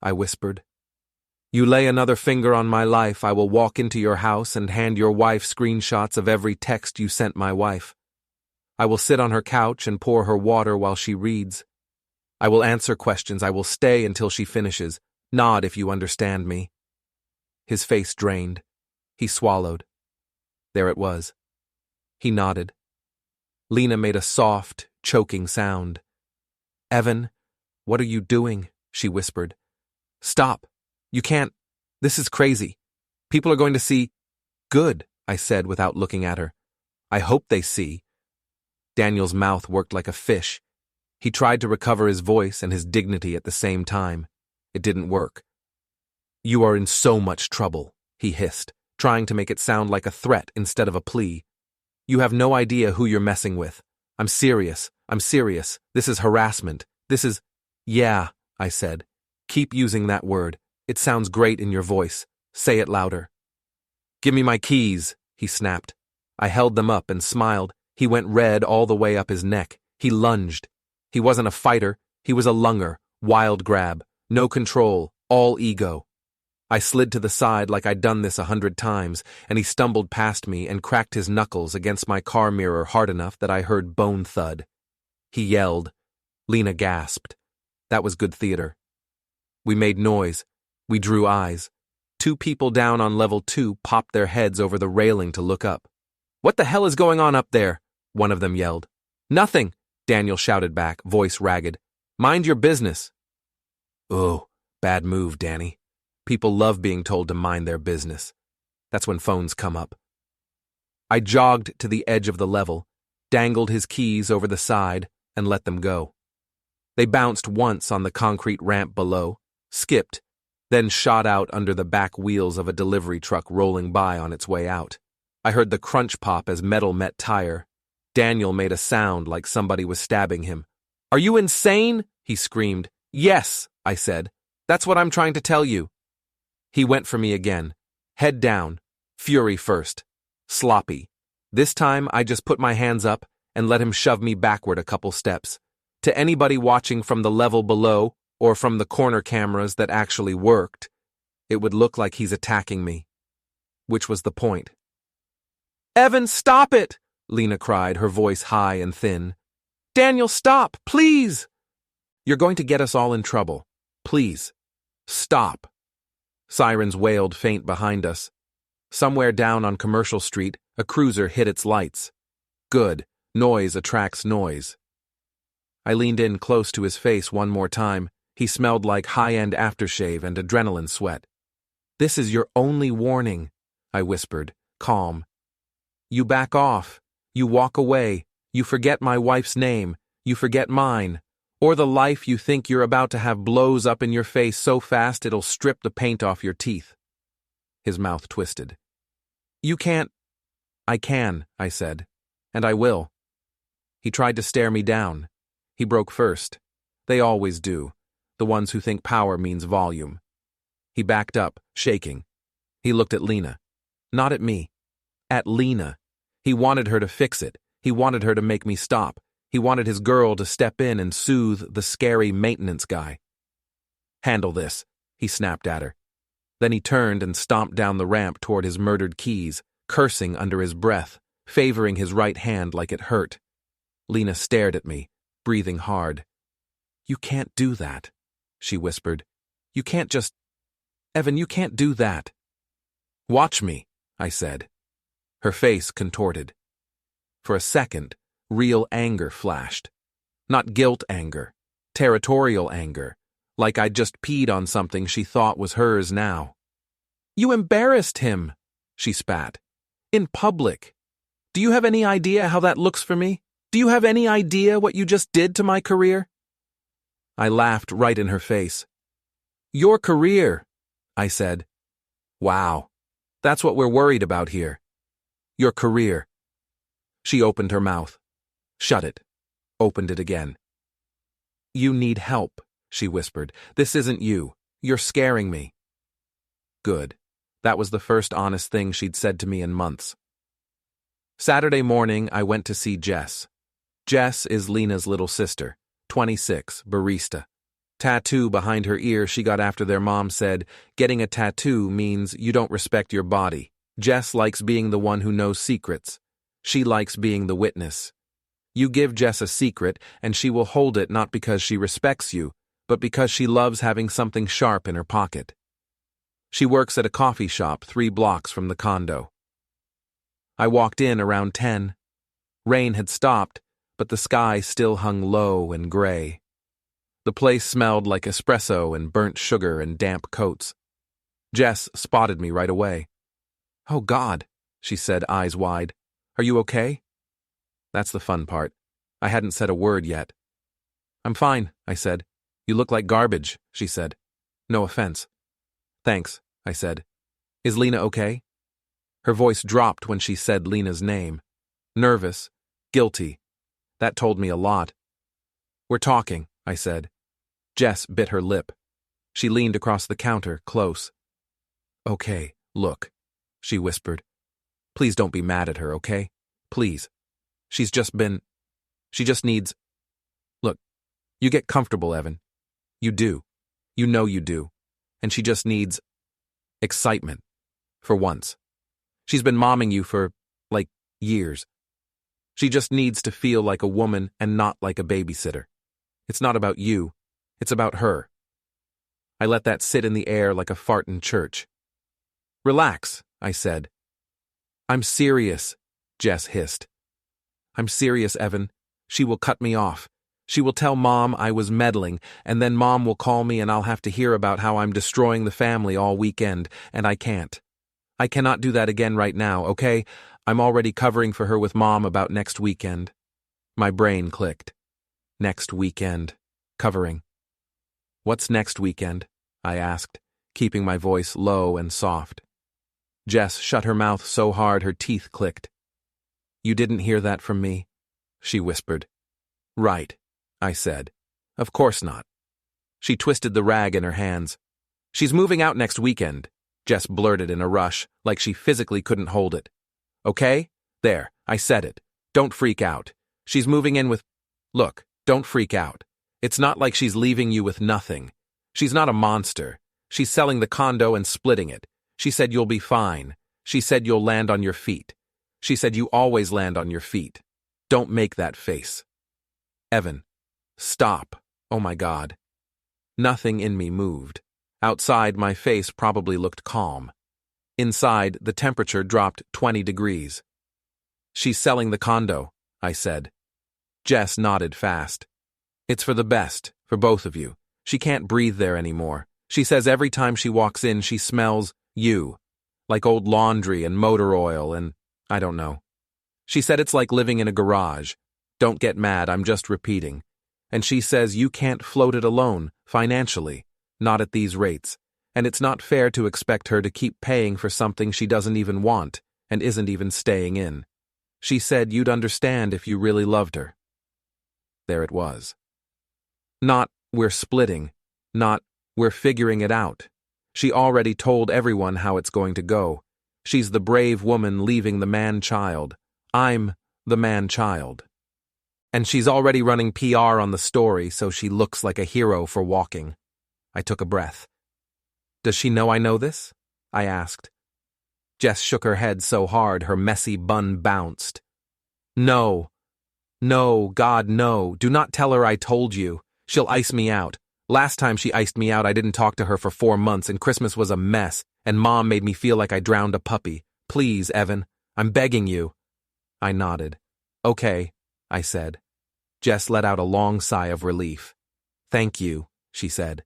I whispered. You lay another finger on my life, I will walk into your house and hand your wife screenshots of every text you sent my wife. I will sit on her couch and pour her water while she reads. I will answer questions. I will stay until she finishes. Nod if you understand me. His face drained. He swallowed. There it was. He nodded. Lena made a soft, choking sound. Evan, what are you doing? She whispered. Stop. You can't. This is crazy. People are going to see. Good, I said without looking at her. I hope they see. Daniel's mouth worked like a fish. He tried to recover his voice and his dignity at the same time. It didn't work. You are in so much trouble, he hissed, trying to make it sound like a threat instead of a plea. You have no idea who you're messing with. I'm serious. I'm serious. This is harassment. This is... Yeah, I said. Keep using that word. It sounds great in your voice. Say it louder. Give me my keys, he snapped. I held them up and smiled. He went red all the way up his neck. He lunged. He wasn't a fighter. He was a lunger. Wild grab. No control. All ego. I slid to the side like I'd done this 100 times, and he stumbled past me and cracked his knuckles against my car mirror hard enough that I heard bone thud. He yelled. Lena gasped. That was good theater. We made noise. We drew eyes. 2 people down on level 2 popped their heads over the railing to look up. What the hell is going on up there? One of them yelled. Nothing, Daniel shouted back, voice ragged. Mind your business. Oh, bad move, Danny. People love being told to mind their business. That's when phones come up. I jogged to the edge of the level, dangled his keys over the side, and let them go. They bounced once on the concrete ramp below, skipped, then shot out under the back wheels of a delivery truck rolling by on its way out. I heard the crunch pop as metal met tire. Daniel made a sound like somebody was stabbing him. "Are you insane?" he screamed. "Yes," I said. "That's what I'm trying to tell you." He went for me again, head down, fury first, sloppy. This time I just put my hands up and let him shove me backward a couple steps. To anybody watching from the level below or from the corner cameras that actually worked, it would look like he's attacking me. Which was the point. "Evan, stop it!" Lena cried, her voice high and thin. "Daniel, stop, please!" "You're going to get us all in trouble. Please, stop." Sirens wailed faint behind us. Somewhere down on Commercial Street, a cruiser hit its lights. Good. Noise attracts noise. I leaned in close to his face one more time. He smelled like high-end aftershave and adrenaline sweat. "This is your only warning," I whispered, calm. "You back off. You walk away. You forget my wife's name. You forget mine. Or the life you think you're about to have blows up in your face so fast it'll strip the paint off your teeth." His mouth twisted. "You can't." "I can," I said. "And I will." He tried to stare me down. He broke first. They always do, the ones who think power means volume. He backed up, shaking. He looked at Lena. Not at me. At Lena. He wanted her to fix it. He wanted her to make me stop. He wanted his girl to step in and soothe the scary maintenance guy. "Handle this," he snapped at her. Then he turned and stomped down the ramp toward his murdered keys, cursing under his breath, favoring his right hand like it hurt. Lena stared at me, breathing hard. "You can't do that," she whispered. "You can't just... Evan, you can't do that." "Watch me," I said. Her face contorted. For a second, real anger flashed. Not guilt anger, territorial anger, like I'd just peed on something she thought was hers now. "You embarrassed him," she spat. "In public. Do you have any idea how that looks for me? Do you have any idea what you just did to my career?" I laughed right in her face. "Your career," I said. "Wow, that's what we're worried about here. Your career." She opened her mouth. Shut it. Opened it again. "You need help," she whispered. "This isn't you. You're scaring me." Good. That was the first honest thing she'd said to me in months. Saturday morning, I went to see Jess. Jess is Lena's little sister, 26, barista. Tattoo behind her ear she got after their mom said, "Getting a tattoo means you don't respect your body." Jess likes being the one who knows secrets. She likes being the witness. You give Jess a secret, and she will hold it not because she respects you, but because she loves having something sharp in her pocket. She works at a coffee shop 3 blocks from the condo. I walked in around 10. Rain had stopped, but the sky still hung low and gray. The place smelled like espresso and burnt sugar and damp coats. Jess spotted me right away. "Oh, God," she said, eyes wide. "Are you okay?" That's the fun part. I hadn't said a word yet. "I'm fine," I said. "You look like garbage," she said. "No offense." "Thanks," I said. "Is Lena okay?" Her voice dropped when she said Lena's name. Nervous, guilty. That told me a lot. "We're talking," I said. Jess bit her lip. She leaned across the counter, close. "Okay, look," she whispered. "Please don't be mad at her, okay? Please. She just needs... Look, you get comfortable, Evan. You do. You know you do. And she just needs... excitement. For once. She's been momming you for, years. She just needs to feel like a woman and not like a babysitter. It's not about you. It's about her." I let that sit in the air like a fart in church. "Relax," I said. "I'm serious," Jess hissed. "I'm serious, Evan. She will cut me off. She will tell Mom I was meddling, and then Mom will call me and I'll have to hear about how I'm destroying the family all weekend, and I can't. I cannot do that again right now, okay? I'm already covering for her with Mom about next weekend. My brain clicked. Next weekend. Covering. What's next weekend? I asked, keeping my voice low and soft. Jess shut her mouth so hard her teeth clicked. You didn't hear that from me? She whispered. Right, I said. Of course not. She twisted the rag in her hands. She's moving out next weekend, Jess blurted in a rush, like she physically couldn't hold it. Okay? There, I said it. Don't freak out. She's moving in with... Look, don't freak out. It's not like she's leaving you with nothing. She's not a monster. She's selling the condo and splitting it. She said you'll be fine. She said you'll land on your feet. She said you always land on your feet. Don't make that face. Evan. Stop. Oh my God. Nothing in me moved. Outside, my face probably looked calm. Inside, the temperature dropped 20 degrees. She's selling the condo, I said. Jess nodded fast. It's for the best, for both of you. She can't breathe there anymore. She says every time she walks in, she smells you. Like old laundry and motor oil and I don't know. She said it's like living in a garage. Don't get mad, I'm just repeating. And she says you can't float it alone, financially. Not at these rates. And it's not fair to expect her to keep paying for something she doesn't even want and isn't even staying in. She said you'd understand if you really loved her. There it was. Not, we're splitting. Not, we're figuring it out. She already told everyone how it's going to go. She's the brave woman leaving the man-child. I'm the man-child. And she's already running PR on the story, so she looks like a hero for walking. I took a breath. Does she know I know this? I asked. Jess shook her head so hard her messy bun bounced. No. No, God, no. Do not tell her I told you. She'll ice me out. Last time she iced me out, I didn't talk to her for 4 months, and Christmas was a mess, and Mom made me feel like I drowned a puppy. Please, Evan, I'm begging you. I nodded. Okay, I said. Jess let out a long sigh of relief. Thank you, she said.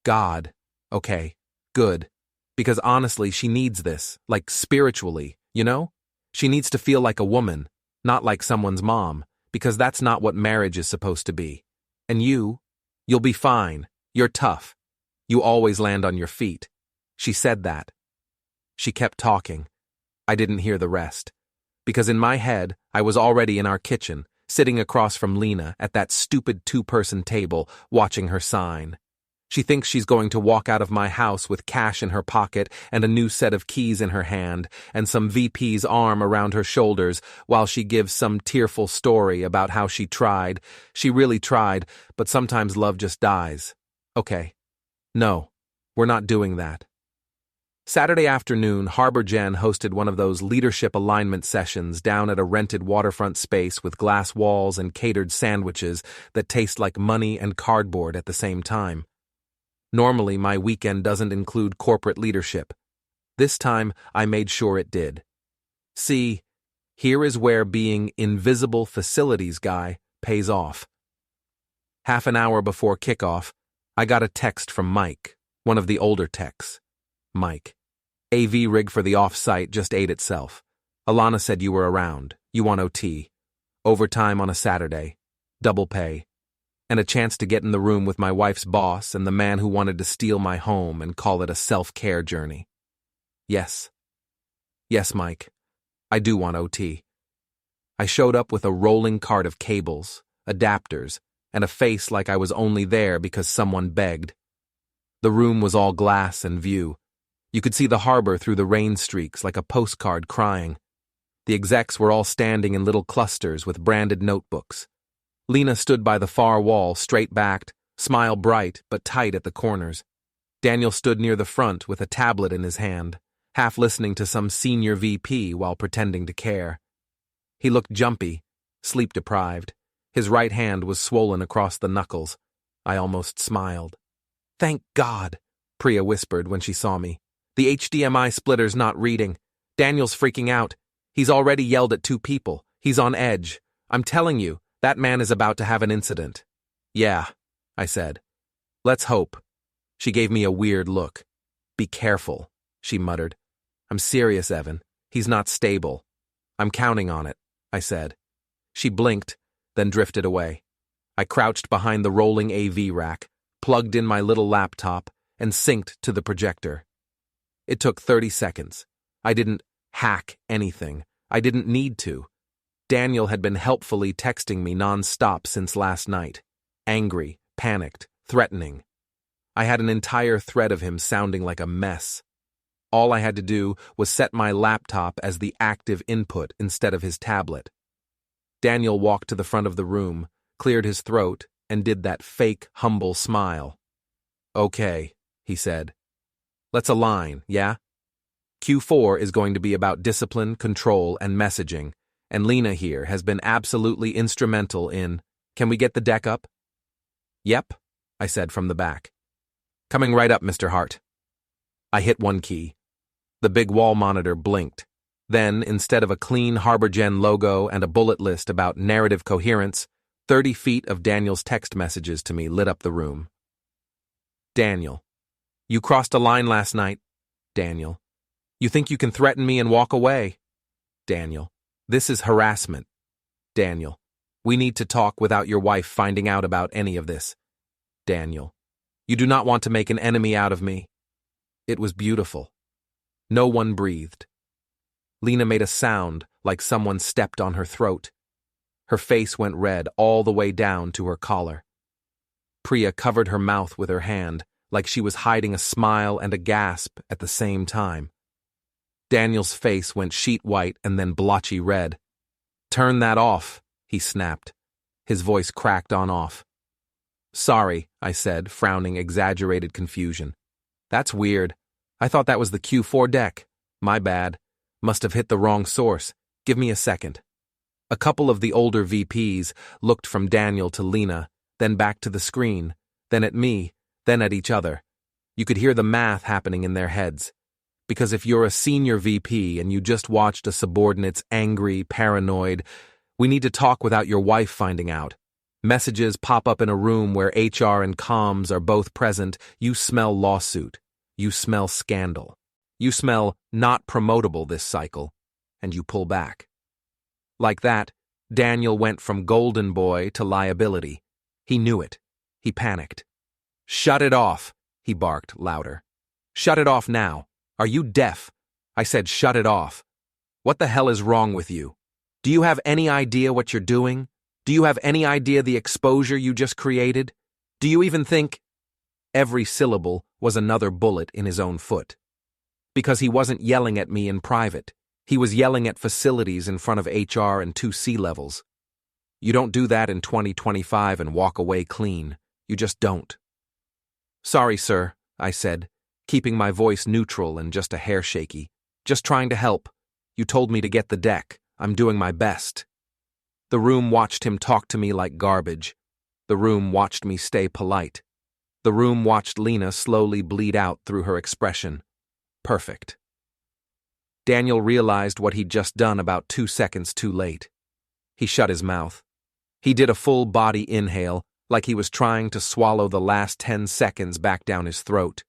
God. Okay, good. Because honestly, she needs this, like spiritually, you know? She needs to feel like a woman, not like someone's mom, because that's not what marriage is supposed to be. And you'll be fine. You're tough. You always land on your feet. She said that. She kept talking. I didn't hear the rest. Because in my head, I was already in our kitchen, sitting across from Lena at that stupid 2-person table, watching her sign. She thinks she's going to walk out of my house with cash in her pocket and a new set of keys in her hand and some VP's arm around her shoulders while she gives some tearful story about how she tried. She really tried, but sometimes love just dies. Okay. No, we're not doing that. Saturday afternoon, Harbor Jen hosted one of those leadership alignment sessions down at a rented waterfront space with glass walls and catered sandwiches that taste like money and cardboard at the same time. Normally, my weekend doesn't include corporate leadership. This time, I made sure it did. See, here is where being invisible facilities guy pays off. Half an hour before kickoff, I got a text from Mike, one of the older techs. Mike. AV rig for the off-site just ate itself. Alana said you were around. You want OT. Overtime on a Saturday. Double pay. And a chance to get in the room with my wife's boss and the man who wanted to steal my home and call it a self-care journey. Yes. Yes, Mike. I do want OT. I showed up with a rolling cart of cables, adapters, and a face like I was only there because someone begged. The room was all glass and view. You could see the harbor through the rain streaks like a postcard crying. The execs were all standing in little clusters with branded notebooks. Lena stood by the far wall, straight-backed, smile bright but tight at the corners. Daniel stood near the front with a tablet in his hand, half listening to some senior VP while pretending to care. He looked jumpy, sleep-deprived. His right hand was swollen across the knuckles. I almost smiled. Thank God, Priya whispered when she saw me. The HDMI splitter's not reading. Daniel's freaking out. He's already yelled at 2 people. He's on edge. I'm telling you, that man is about to have an incident. Yeah, I said. Let's hope. She gave me a weird look. Be careful, she muttered. I'm serious, Evan. He's not stable. I'm counting on it, I said. She blinked, then drifted away. I crouched behind the rolling AV rack, plugged in my little laptop, and synced to the projector. It took 30 seconds. I didn't hack anything. I didn't need to. Daniel had been helpfully texting me non-stop since last night. Angry, panicked, threatening. I had an entire thread of him sounding like a mess. All I had to do was set my laptop as the active input instead of his tablet. Daniel walked to the front of the room, cleared his throat, and did that fake, humble smile. Okay, he said. Let's align, yeah? Q4 is going to be about discipline, control, and messaging, and Lena here has been absolutely instrumental in, can we get the deck up? Yep, I said from the back. Coming right up, Mr. Hart. I hit one key. The big wall monitor blinked. Then, instead of a clean HarborGen logo and a bullet list about narrative coherence, 30 feet of Daniel's text messages to me lit up the room. Daniel. You crossed a line last night. Daniel. You think you can threaten me and walk away? Daniel. This is harassment. Daniel. We need to talk without your wife finding out about any of this. Daniel. You do not want to make an enemy out of me. It was beautiful. No one breathed. Lena made a sound like someone stepped on her throat. Her face went red all the way down to her collar. Priya covered her mouth with her hand, like she was hiding a smile and a gasp at the same time. Daniel's face went sheet white and then blotchy red. Turn that off, he snapped. His voice cracked on off. Sorry, I said, frowning exaggerated confusion. That's weird. I thought that was the Q4 deck. My bad. Must have hit the wrong source. Give me a second. A couple of the older VPs looked from Daniel to Lena, then back to the screen, then at me, then at each other. You could hear the math happening in their heads. Because if you're a senior VP and you just watched a subordinate's angry, paranoid, we need to talk without your wife finding out. Messages pop up in a room where HR and comms are both present, you smell lawsuit. You smell scandal. You smell not promotable this cycle, and you pull back. Like that, Daniel went from golden boy to liability. He knew it. He panicked. Shut it off, he barked louder. Shut it off now. Are you deaf? I said shut it off. What the hell is wrong with you? Do you have any idea what you're doing? Do you have any idea the exposure you just created? Do you even think... Every syllable was another bullet in his own foot. Because he wasn't yelling at me in private. He was yelling at facilities in front of HR and 2 C-levels. You don't do that in 2025 and walk away clean. You just don't. Sorry, sir, I said, keeping my voice neutral and just a hair shaky. Just trying to help. You told me to get the deck. I'm doing my best. The room watched him talk to me like garbage. The room watched me stay polite. The room watched Lena slowly bleed out through her expression. Perfect. Daniel realized what he'd just done about 2 seconds too late. He shut his mouth. He did a full body inhale, like he was trying to swallow the last 10 seconds back down his throat,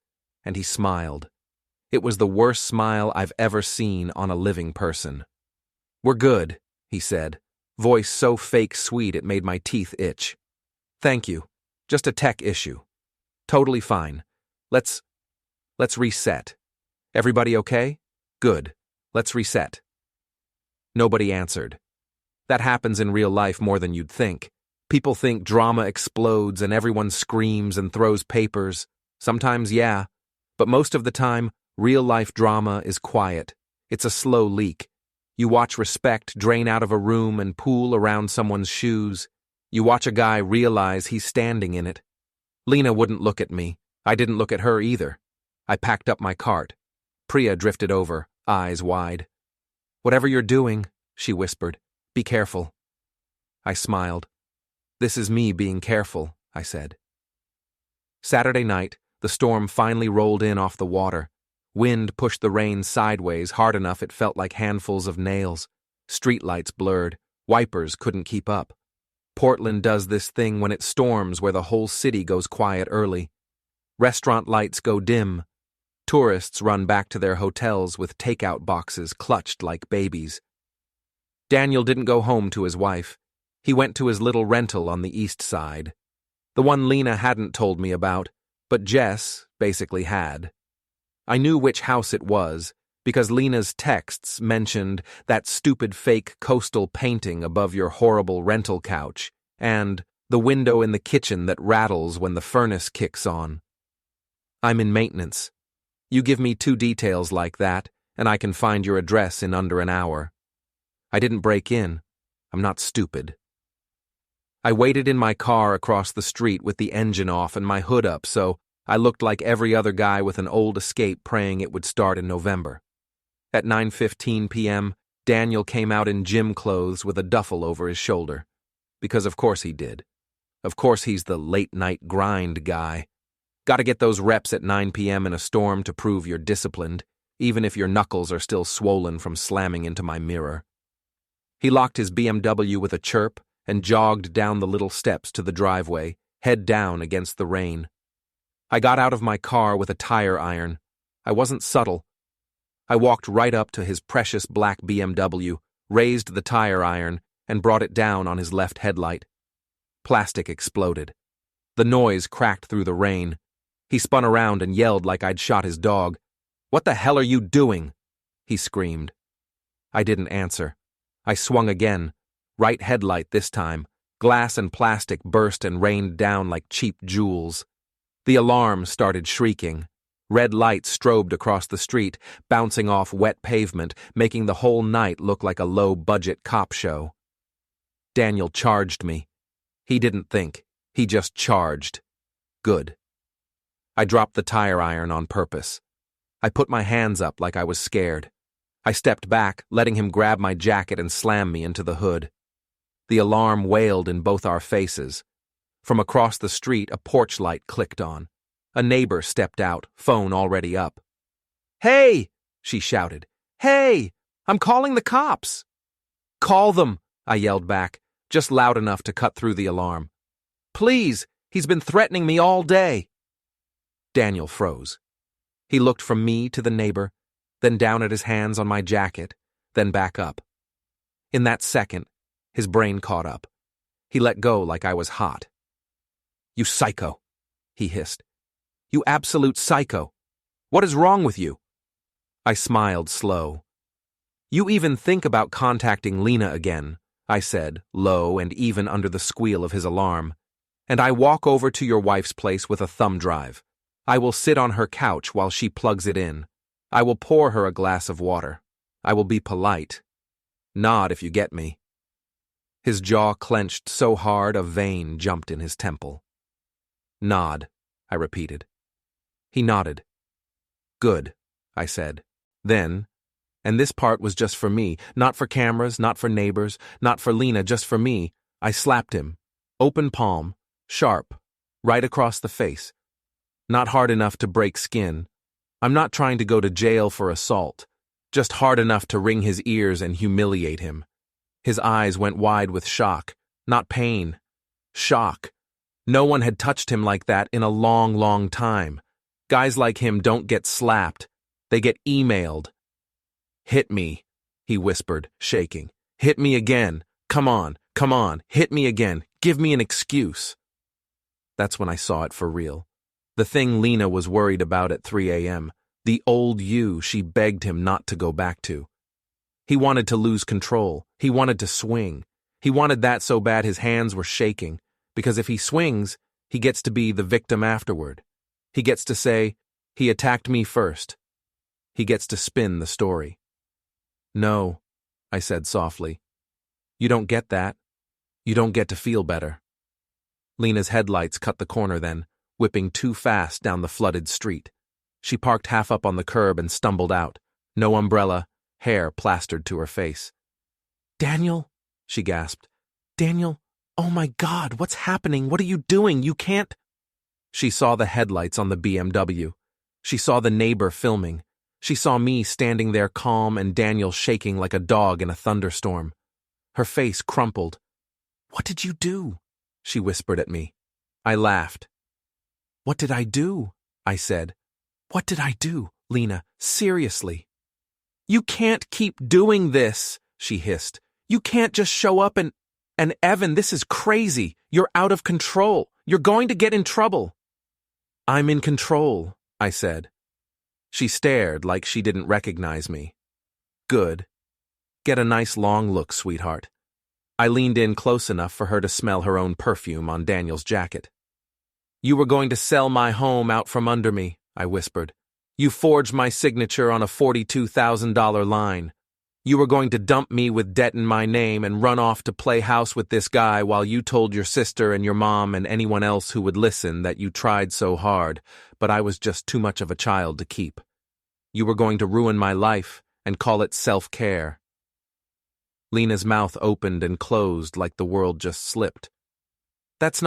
and he smiled. It was the worst smile I've ever seen on a living person. We're good, he said, voice so fake sweet it made my teeth itch. Thank you. Just a tech issue. Totally fine. Let's reset. Everybody okay? Good. Let's reset. Nobody answered. That happens in real life more than you'd think. People think drama explodes and everyone screams and throws papers. Sometimes, yeah. But most of the time, real-life drama is quiet. It's a slow leak. You watch respect drain out of a room and pool around someone's shoes. You watch a guy realize he's standing in it. Lena wouldn't look at me. I didn't look at her either. I packed up my cart. Priya drifted over, eyes wide. Whatever you're doing, she whispered, be careful. I smiled. This is me being careful, I said. Saturday night, the storm finally rolled in off the water. Wind pushed the rain sideways hard enough it felt like handfuls of nails. Streetlights blurred. Wipers couldn't keep up. Portland does this thing when it storms where the whole city goes quiet early. Restaurant lights go dim. Tourists run back to their hotels with takeout boxes clutched like babies. Daniel didn't go home to his wife. He went to his little rental on the east side. The one Lena hadn't told me about, but Jess basically had. I knew which house it was, because Lena's texts mentioned that stupid fake coastal painting above your horrible rental couch, and the window in the kitchen that rattles when the furnace kicks on. I'm in maintenance. You give me 2 details like that, and I can find your address in under an hour. I didn't break in. I'm not stupid. I waited in my car across the street with the engine off and my hood up, so I looked like every other guy with an old Escape praying it would start in November. At 9:15 p.m., Daniel came out in gym clothes with a duffel over his shoulder. Because of course he did. Of course he's the late-night grind guy. Gotta get those reps at 9 p.m. in a storm to prove you're disciplined, even if your knuckles are still swollen from slamming into my mirror. He locked his BMW with a chirp and jogged down the little steps to the driveway, head down against the rain. I got out of my car with a tire iron. I wasn't subtle. I walked right up to his precious black BMW, raised the tire iron, and brought it down on his left headlight. Plastic exploded. The noise cracked through the rain. He spun around and yelled like I'd shot his dog. "What the hell are you doing?" he screamed. I didn't answer. I swung again. Right headlight this time. Glass and plastic burst and rained down like cheap jewels. The alarm started shrieking. Red lights strobed across the street, bouncing off wet pavement, making the whole night look like a low-budget cop show. Daniel charged me. He didn't think. He just charged. Good. I dropped the tire iron on purpose. I put my hands up like I was scared. I stepped back, letting him grab my jacket and slam me into the hood. The alarm wailed in both our faces. From across the street, a porch light clicked on. A neighbor stepped out, phone already up. "Hey!" she shouted. "Hey! I'm calling the cops!" "Call them!" I yelled back, just loud enough to cut through the alarm. "Please! He's been threatening me all day!" Daniel froze. He looked from me to the neighbor, then down at his hands on my jacket, then back up. In that second, his brain caught up. He let go like I was hot. "You psycho," he hissed. "You absolute psycho. What is wrong with you?" I smiled slow. "You even think about contacting Lena again," I said, low and even under the squeal of his alarm. "And I walk over to your wife's place with a thumb drive. I will sit on her couch while she plugs it in. I will pour her a glass of water. I will be polite. Nod if you get me." His jaw clenched so hard a vein jumped in his temple. "Nod," I repeated. He nodded. "Good," I said. Then, and this part was just for me, not for cameras, not for neighbors, not for Lena, just for me, I slapped him. Open palm, sharp, right across the face. Not hard enough to break skin. I'm not trying to go to jail for assault, just hard enough to wring his ears and humiliate him. His eyes went wide with shock, not pain. Shock. No one had touched him like that in a long, long time. Guys like him don't get slapped. They get emailed. "Hit me," he whispered, shaking. "Hit me again. Come on, hit me again. Give me an excuse." That's when I saw it for real. The thing Lena was worried about at 3 a.m., the old you she begged him not to go back to. He wanted to lose control. He wanted to swing. He wanted that so bad his hands were shaking, because if he swings, he gets to be the victim afterward. He gets to say, "He attacked me first." He gets to spin the story. "No," I said softly. "You don't get that. You don't get to feel better." Lena's headlights cut the corner then, whipping too fast down the flooded street. She parked half up on the curb and stumbled out. No umbrella, hair plastered to her face. "Daniel," she gasped. "Daniel, oh my God, what's happening? What are you doing? You can't—" She saw the headlights on the BMW. She saw the neighbor filming. She saw me standing there calm and Daniel shaking like a dog in a thunderstorm. Her face crumpled. What did you do? She whispered at me. I laughed. What did I do? I said. What did I do, Lena? Seriously. You can't keep doing this, she hissed. You can't just show up and Evan, this is crazy. You're out of control. You're going to get in trouble. I'm in control, I said. She stared like she didn't recognize me. Good. Get a nice long look, sweetheart. I leaned in close enough for her to smell her own perfume on Daniel's jacket. You were going to sell my home out from under me, I whispered. You forged my signature on a $42,000 line. You were going to dump me with debt in my name and run off to play house with this guy while you told your sister and your mom and anyone else who would listen that you tried so hard, but I was just too much of a child to keep. You were going to ruin my life and call it self-care. Lena's mouth opened and closed like the world just slipped. It's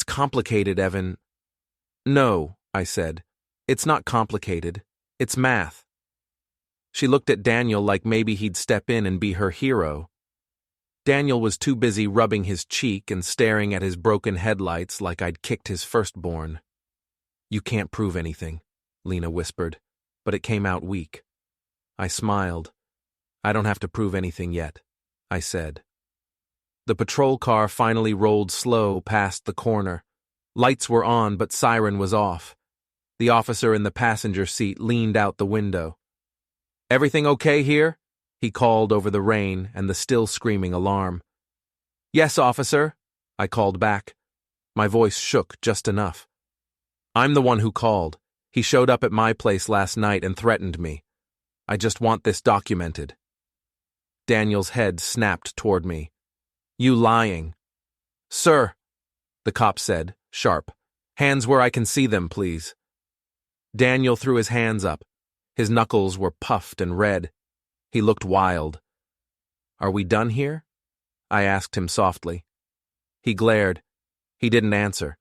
complicated, Evan. No, I said. It's not complicated. It's math. She looked at Daniel like maybe he'd step in and be her hero. Daniel was too busy rubbing his cheek and staring at his broken headlights like I'd kicked his firstborn. You can't prove anything, Lena whispered, but it came out weak. I smiled. I don't have to prove anything yet, I said. The patrol car finally rolled slow past the corner. Lights were on, but siren was off. The officer in the passenger seat leaned out the window. Everything okay here? He called over the rain and the still screaming alarm. Yes, officer, I called back. My voice shook just enough. I'm the one who called. He showed up at my place last night and threatened me. I just want this documented. Daniel's head snapped toward me. You lying. Sir, the cop said, sharp. Hands where I can see them, please. Daniel threw his hands up. His knuckles were puffed and red. He looked wild. Are we done here? I asked him softly. He glared. He didn't answer.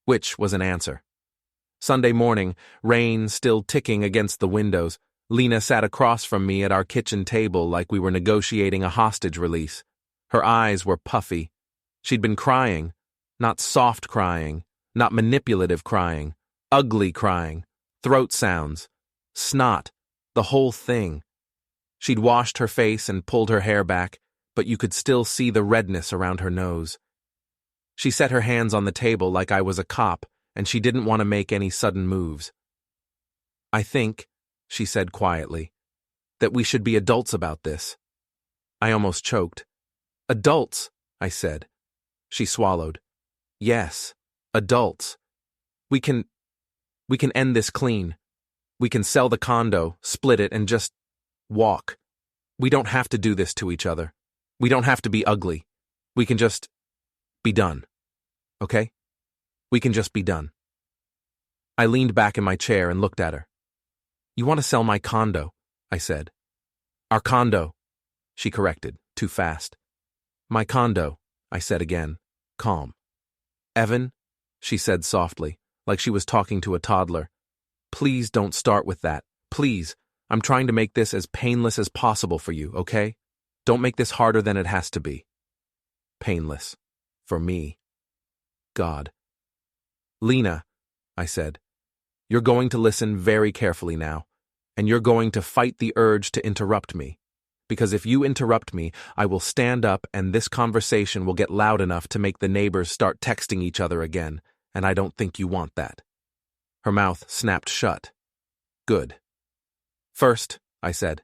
Which was an answer. Sunday morning, rain still ticking against the windows, Lena sat across from me at our kitchen table like we were negotiating a hostage release. Her eyes were puffy. She'd been crying. Not soft crying. Not manipulative crying. Ugly crying. Throat sounds. Snot. The whole thing. She'd washed her face and pulled her hair back, but you could still see the redness around her nose. She set her hands on the table like I was a cop, and she didn't want to make any sudden moves. I think, she said quietly, that we should be adults about this. I almost choked. Adults, I said. She swallowed. Yes, adults. We can end this clean. We can sell the condo, split it, and just walk. We don't have to do this to each other. We don't have to be ugly. We can just be done. Okay? We can just be done. I leaned back in my chair and looked at her. You want to sell my condo, I said. Our condo, she corrected, too fast. My condo, I said again, calm. Evan, she said softly, like she was talking to a toddler. Please don't start with that. Please, I'm trying to make this as painless as possible for you, okay? Don't make this harder than it has to be. Painless. For me. God. Lena, I said, you're going to listen very carefully now, and you're going to fight the urge to interrupt me. Because if you interrupt me, I will stand up and this conversation will get loud enough to make the neighbors start texting each other again, and I don't think you want that. Her mouth snapped shut. Good. First, I said,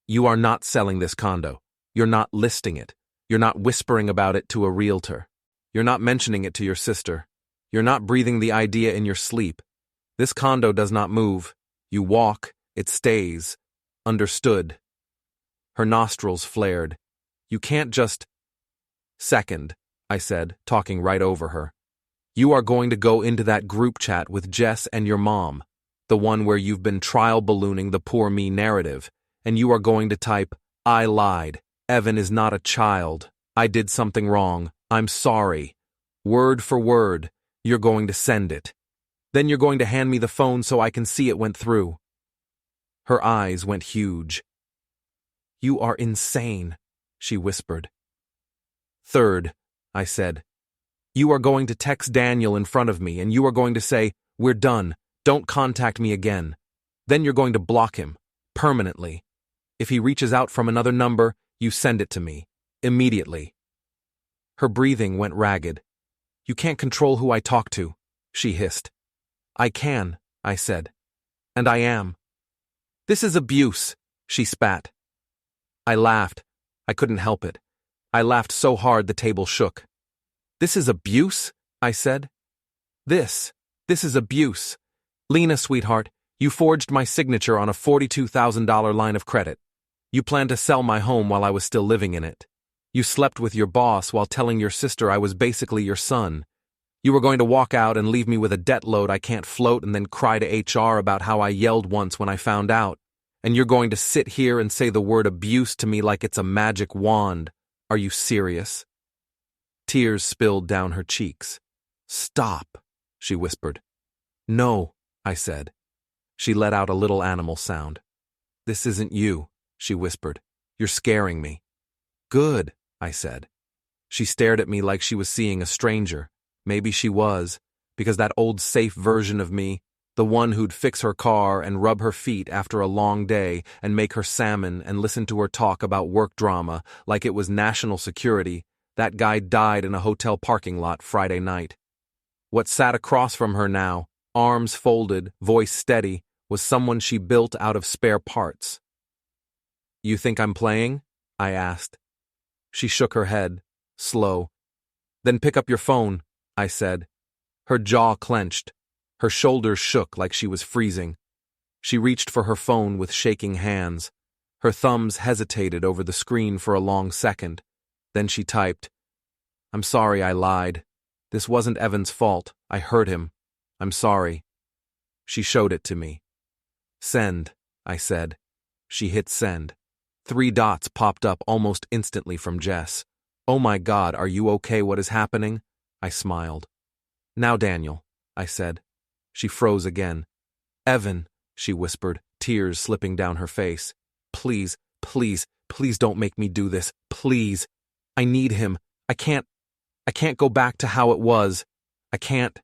you are not selling this condo. You're not listing it. You're not whispering about it to a realtor. You're not mentioning it to your sister. You're not breathing the idea in your sleep. This condo does not move. You walk, it stays. Understood. Her nostrils flared. You can't just... Second, I said, talking right over her. You are going to go into that group chat with Jess and your mom, the one where you've been trial ballooning the poor me narrative, and you are going to type, I lied. Evan is not a child. I did something wrong. I'm sorry. Word for word. You're going to send it. Then you're going to hand me the phone so I can see it went through. Her eyes went huge. You are insane, she whispered. Third, I said, you are going to text Daniel in front of me and you are going to say, we're done, don't contact me again. Then you're going to block him, permanently. If he reaches out from another number, you send it to me, immediately. Her breathing went ragged. You can't control who I talk to, she hissed. I can, I said. And I am. This is abuse, she spat. I laughed. I couldn't help it. I laughed so hard the table shook. This is abuse? I said. This is abuse. Lena, sweetheart, you forged my signature on a $42,000 line of credit. You planned to sell my home while I was still living in it. You slept with your boss while telling your sister I was basically your son. You were going to walk out and leave me with a debt load I can't float and then cry to HR about how I yelled once when I found out. And you're going to sit here and say the word abuse to me like it's a magic wand. Are you serious? Tears spilled down her cheeks. Stop, she whispered. No, I said. She let out a little animal sound. This isn't you, she whispered. You're scaring me. Good, I said. She stared at me like she was seeing a stranger. Maybe she was, because that old safe version of me, the one who'd fix her car and rub her feet after a long day and make her salmon and listen to her talk about work drama like it was national security, that guy died in a hotel parking lot Friday night. What sat across from her now, arms folded, voice steady, was someone she built out of spare parts. You think I'm playing? I asked. She shook her head, slow. Then pick up your phone, I said. Her jaw clenched. Her shoulders shook like she was freezing. She reached for her phone with shaking hands. Her thumbs hesitated over the screen for a long second. Then she typed, I'm sorry I lied. This wasn't Evan's fault. I hurt him. I'm sorry. She showed it to me. Send, I said. She hit send. 3 dots popped up almost instantly from Jess. Oh my God, are you okay? What is happening? I smiled. Now, Daniel, I said. She froze again. Evan, she whispered, tears slipping down her face. Please, please, please don't make me do this. Please. I need him. I can't go back to how it was. I can't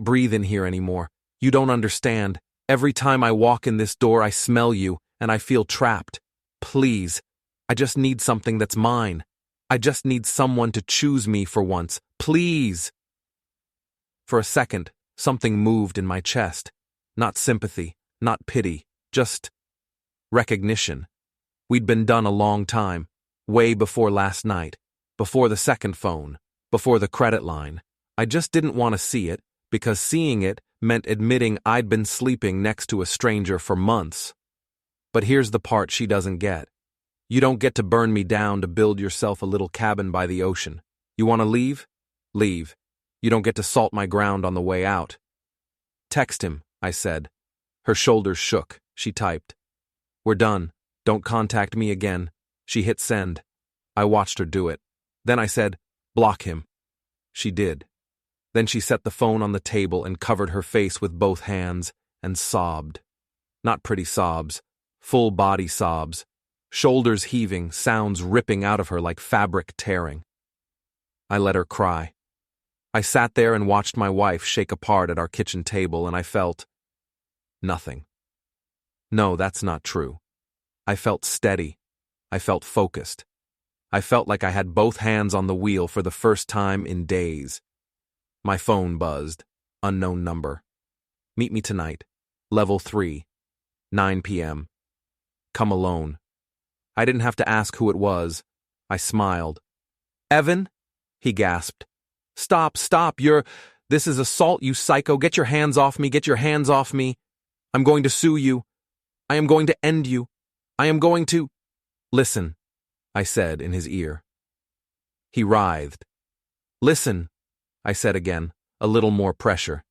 breathe in here anymore. You don't understand. Every time I walk in this door, I smell you, and I feel trapped. Please. I just need something that's mine. I just need someone to choose me for once. Please. For a second, something moved in my chest. Not sympathy, not pity, just recognition. We'd been done a long time, way before last night, before the second phone, before the credit line. I just didn't want to see it, because seeing it meant admitting I'd been sleeping next to a stranger for months. But here's the part she doesn't get. You don't get to burn me down to build yourself a little cabin by the ocean. You want to leave? Leave. You don't get to salt my ground on the way out. Text him, I said. Her shoulders shook. She typed. We're done. Don't contact me again. She hit send. I watched her do it. Then I said, block him. She did. Then she set the phone on the table and covered her face with both hands and sobbed. Not pretty sobs, full body sobs, shoulders heaving, sounds ripping out of her like fabric tearing. I let her cry. I sat there and watched my wife shake apart at our kitchen table, and I felt nothing. No, that's not true. I felt steady. I felt focused. I felt like I had both hands on the wheel for the first time in days. My phone buzzed. Unknown number. Meet me tonight. Level 3. 9 p.m. Come alone. I didn't have to ask who it was. I smiled. Evan? He gasped. Stop, this is assault, you psycho. Get your hands off me, get your hands off me. I'm going to sue you. I am going to end you. I am going to... Listen, I said in his ear. He writhed. Listen, I said again, a little more pressure.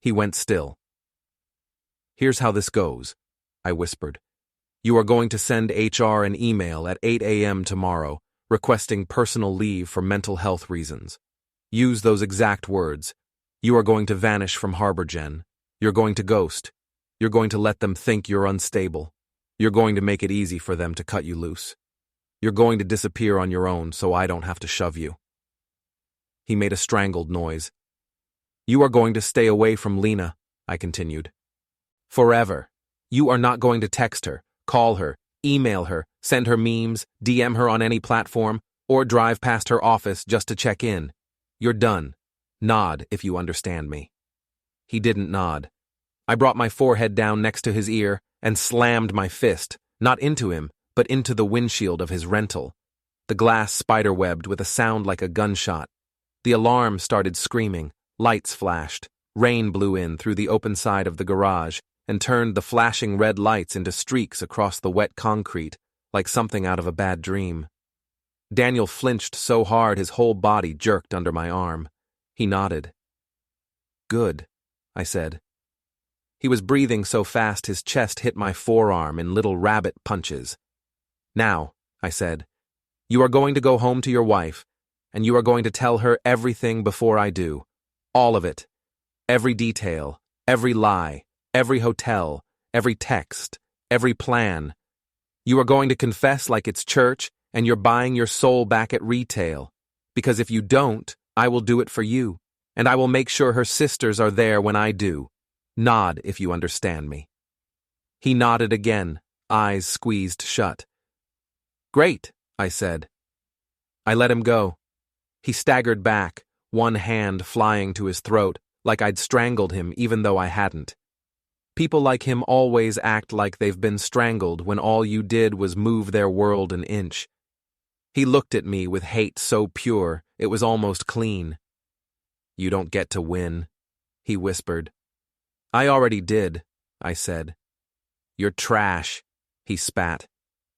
He went still. Here's how this goes, I whispered. You are going to send HR an email at 8 a.m. tomorrow, requesting personal leave for mental health reasons. Use those exact words. You are going to vanish from HarborGen. You're going to ghost. You're going to let them think you're unstable. You're going to make it easy for them to cut you loose. You're going to disappear on your own so I don't have to shove you. He made a strangled noise. You are going to stay away from Lena, I continued. Forever. You are not going to text her, call her, email her, send her memes, DM her on any platform, or drive past her office just to check in. You're done. Nod if you understand me. He didn't nod. I brought my forehead down next to his ear and slammed my fist, not into him, but into the windshield of his rental. The glass spiderwebbed with a sound like a gunshot. The alarm started screaming, lights flashed, rain blew in through the open side of the garage and turned the flashing red lights into streaks across the wet concrete, like something out of a bad dream. Daniel flinched so hard his whole body jerked under my arm. He nodded. Good, I said. He was breathing so fast his chest hit my forearm in little rabbit punches. Now, I said, you are going to go home to your wife, and you are going to tell her everything before I do. All of it. Every detail, every lie, every hotel, every text, every plan. You are going to confess like it's church, and you're buying your soul back at retail. Because if you don't, I will do it for you, and I will make sure her sisters are there when I do. Nod if you understand me. He nodded again, eyes squeezed shut. Great, I said. I let him go. He staggered back, one hand flying to his throat, like I'd strangled him even though I hadn't. People like him always act like they've been strangled when all you did was move their world an inch. He looked at me with hate so pure, it was almost clean. You don't get to win, he whispered. I already did, I said. You're trash, he spat.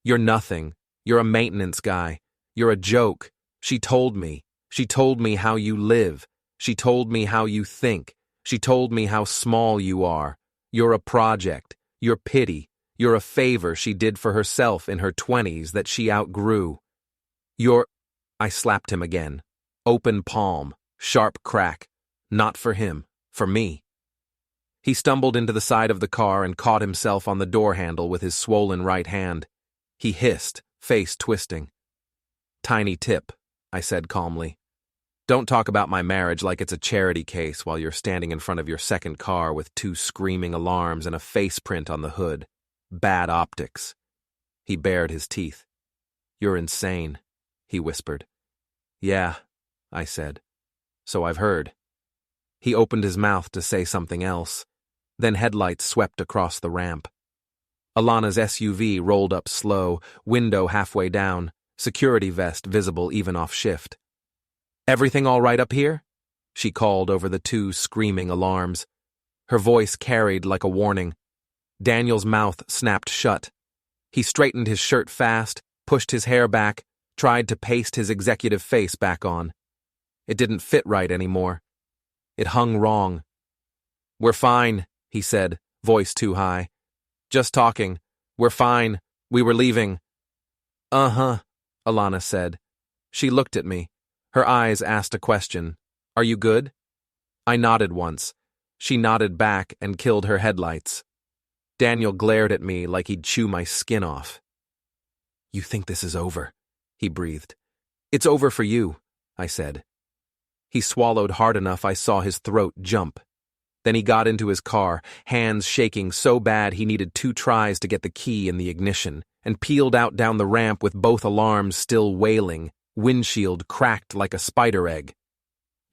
You're nothing. You're a maintenance guy. You're a joke. She told me. She told me how you live. She told me how you think. She told me how small you are. You're a project. You're pity. You're a favor she did for herself in her 20s that she outgrew. I slapped him again. Open palm. Sharp crack. Not for him. For me. He stumbled into the side of the car and caught himself on the door handle with his swollen right hand. He hissed, face twisting. Tiny tip, I said calmly. Don't talk about my marriage like it's a charity case while you're standing in front of your second car with 2 screaming alarms and a face print on the hood. Bad optics. He bared his teeth. You're insane, he whispered. Yeah, I said. So I've heard. He opened his mouth to say something else. Then headlights swept across the ramp. Alana's SUV rolled up slow, window halfway down, security vest visible even off shift. Everything all right up here? She called over the 2 screaming alarms. Her voice carried like a warning. Daniel's mouth snapped shut. He straightened his shirt fast, pushed his hair back, tried to paste his executive face back on. It didn't fit right anymore. It hung wrong. We're fine, he said, voice too high. Just talking. We're fine. We were leaving. Uh-huh, Alana said. She looked at me. Her eyes asked a question. Are you good? I nodded once. She nodded back and killed her headlights. Daniel glared at me like he'd chew my skin off. You think this is over? He breathed. It's over for you, I said. He swallowed hard enough I saw his throat jump. Then he got into his car, hands shaking so bad he needed 2 tries to get the key in the ignition, and peeled out down the ramp with both alarms still wailing, windshield cracked like a spider egg.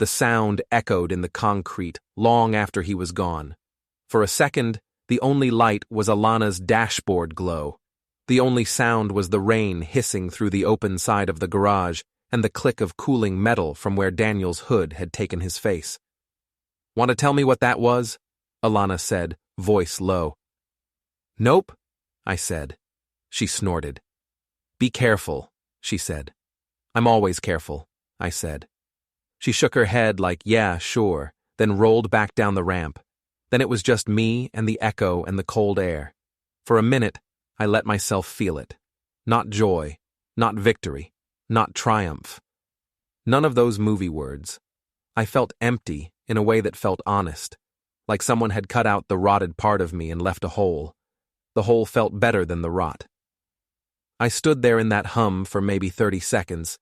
The sound echoed in the concrete long after he was gone. For a second, the only light was Alana's dashboard glow. The only sound was the rain hissing through the open side of the garage and the click of cooling metal from where Daniel's hood had taken his face. Want to tell me what that was? Alana said, voice low. Nope, I said. She snorted. Be careful, she said. I'm always careful, I said. She shook her head like, yeah, sure, then rolled back down the ramp. Then it was just me and the echo and the cold air. For a minute, I let myself feel it. Not joy, not victory, not triumph. None of those movie words. I felt empty in a way that felt honest, like someone had cut out the rotted part of me and left a hole. The hole felt better than the rot. I stood there in that hum for maybe 30 seconds.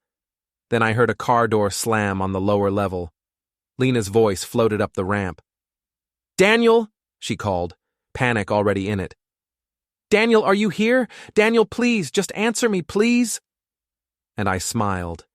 Then I heard a car door slam on the lower level. Lena's voice floated up the ramp. "Daniel!" she called, panic already in it. "Daniel, are you here? Daniel, please, just answer me, please!" And I smiled.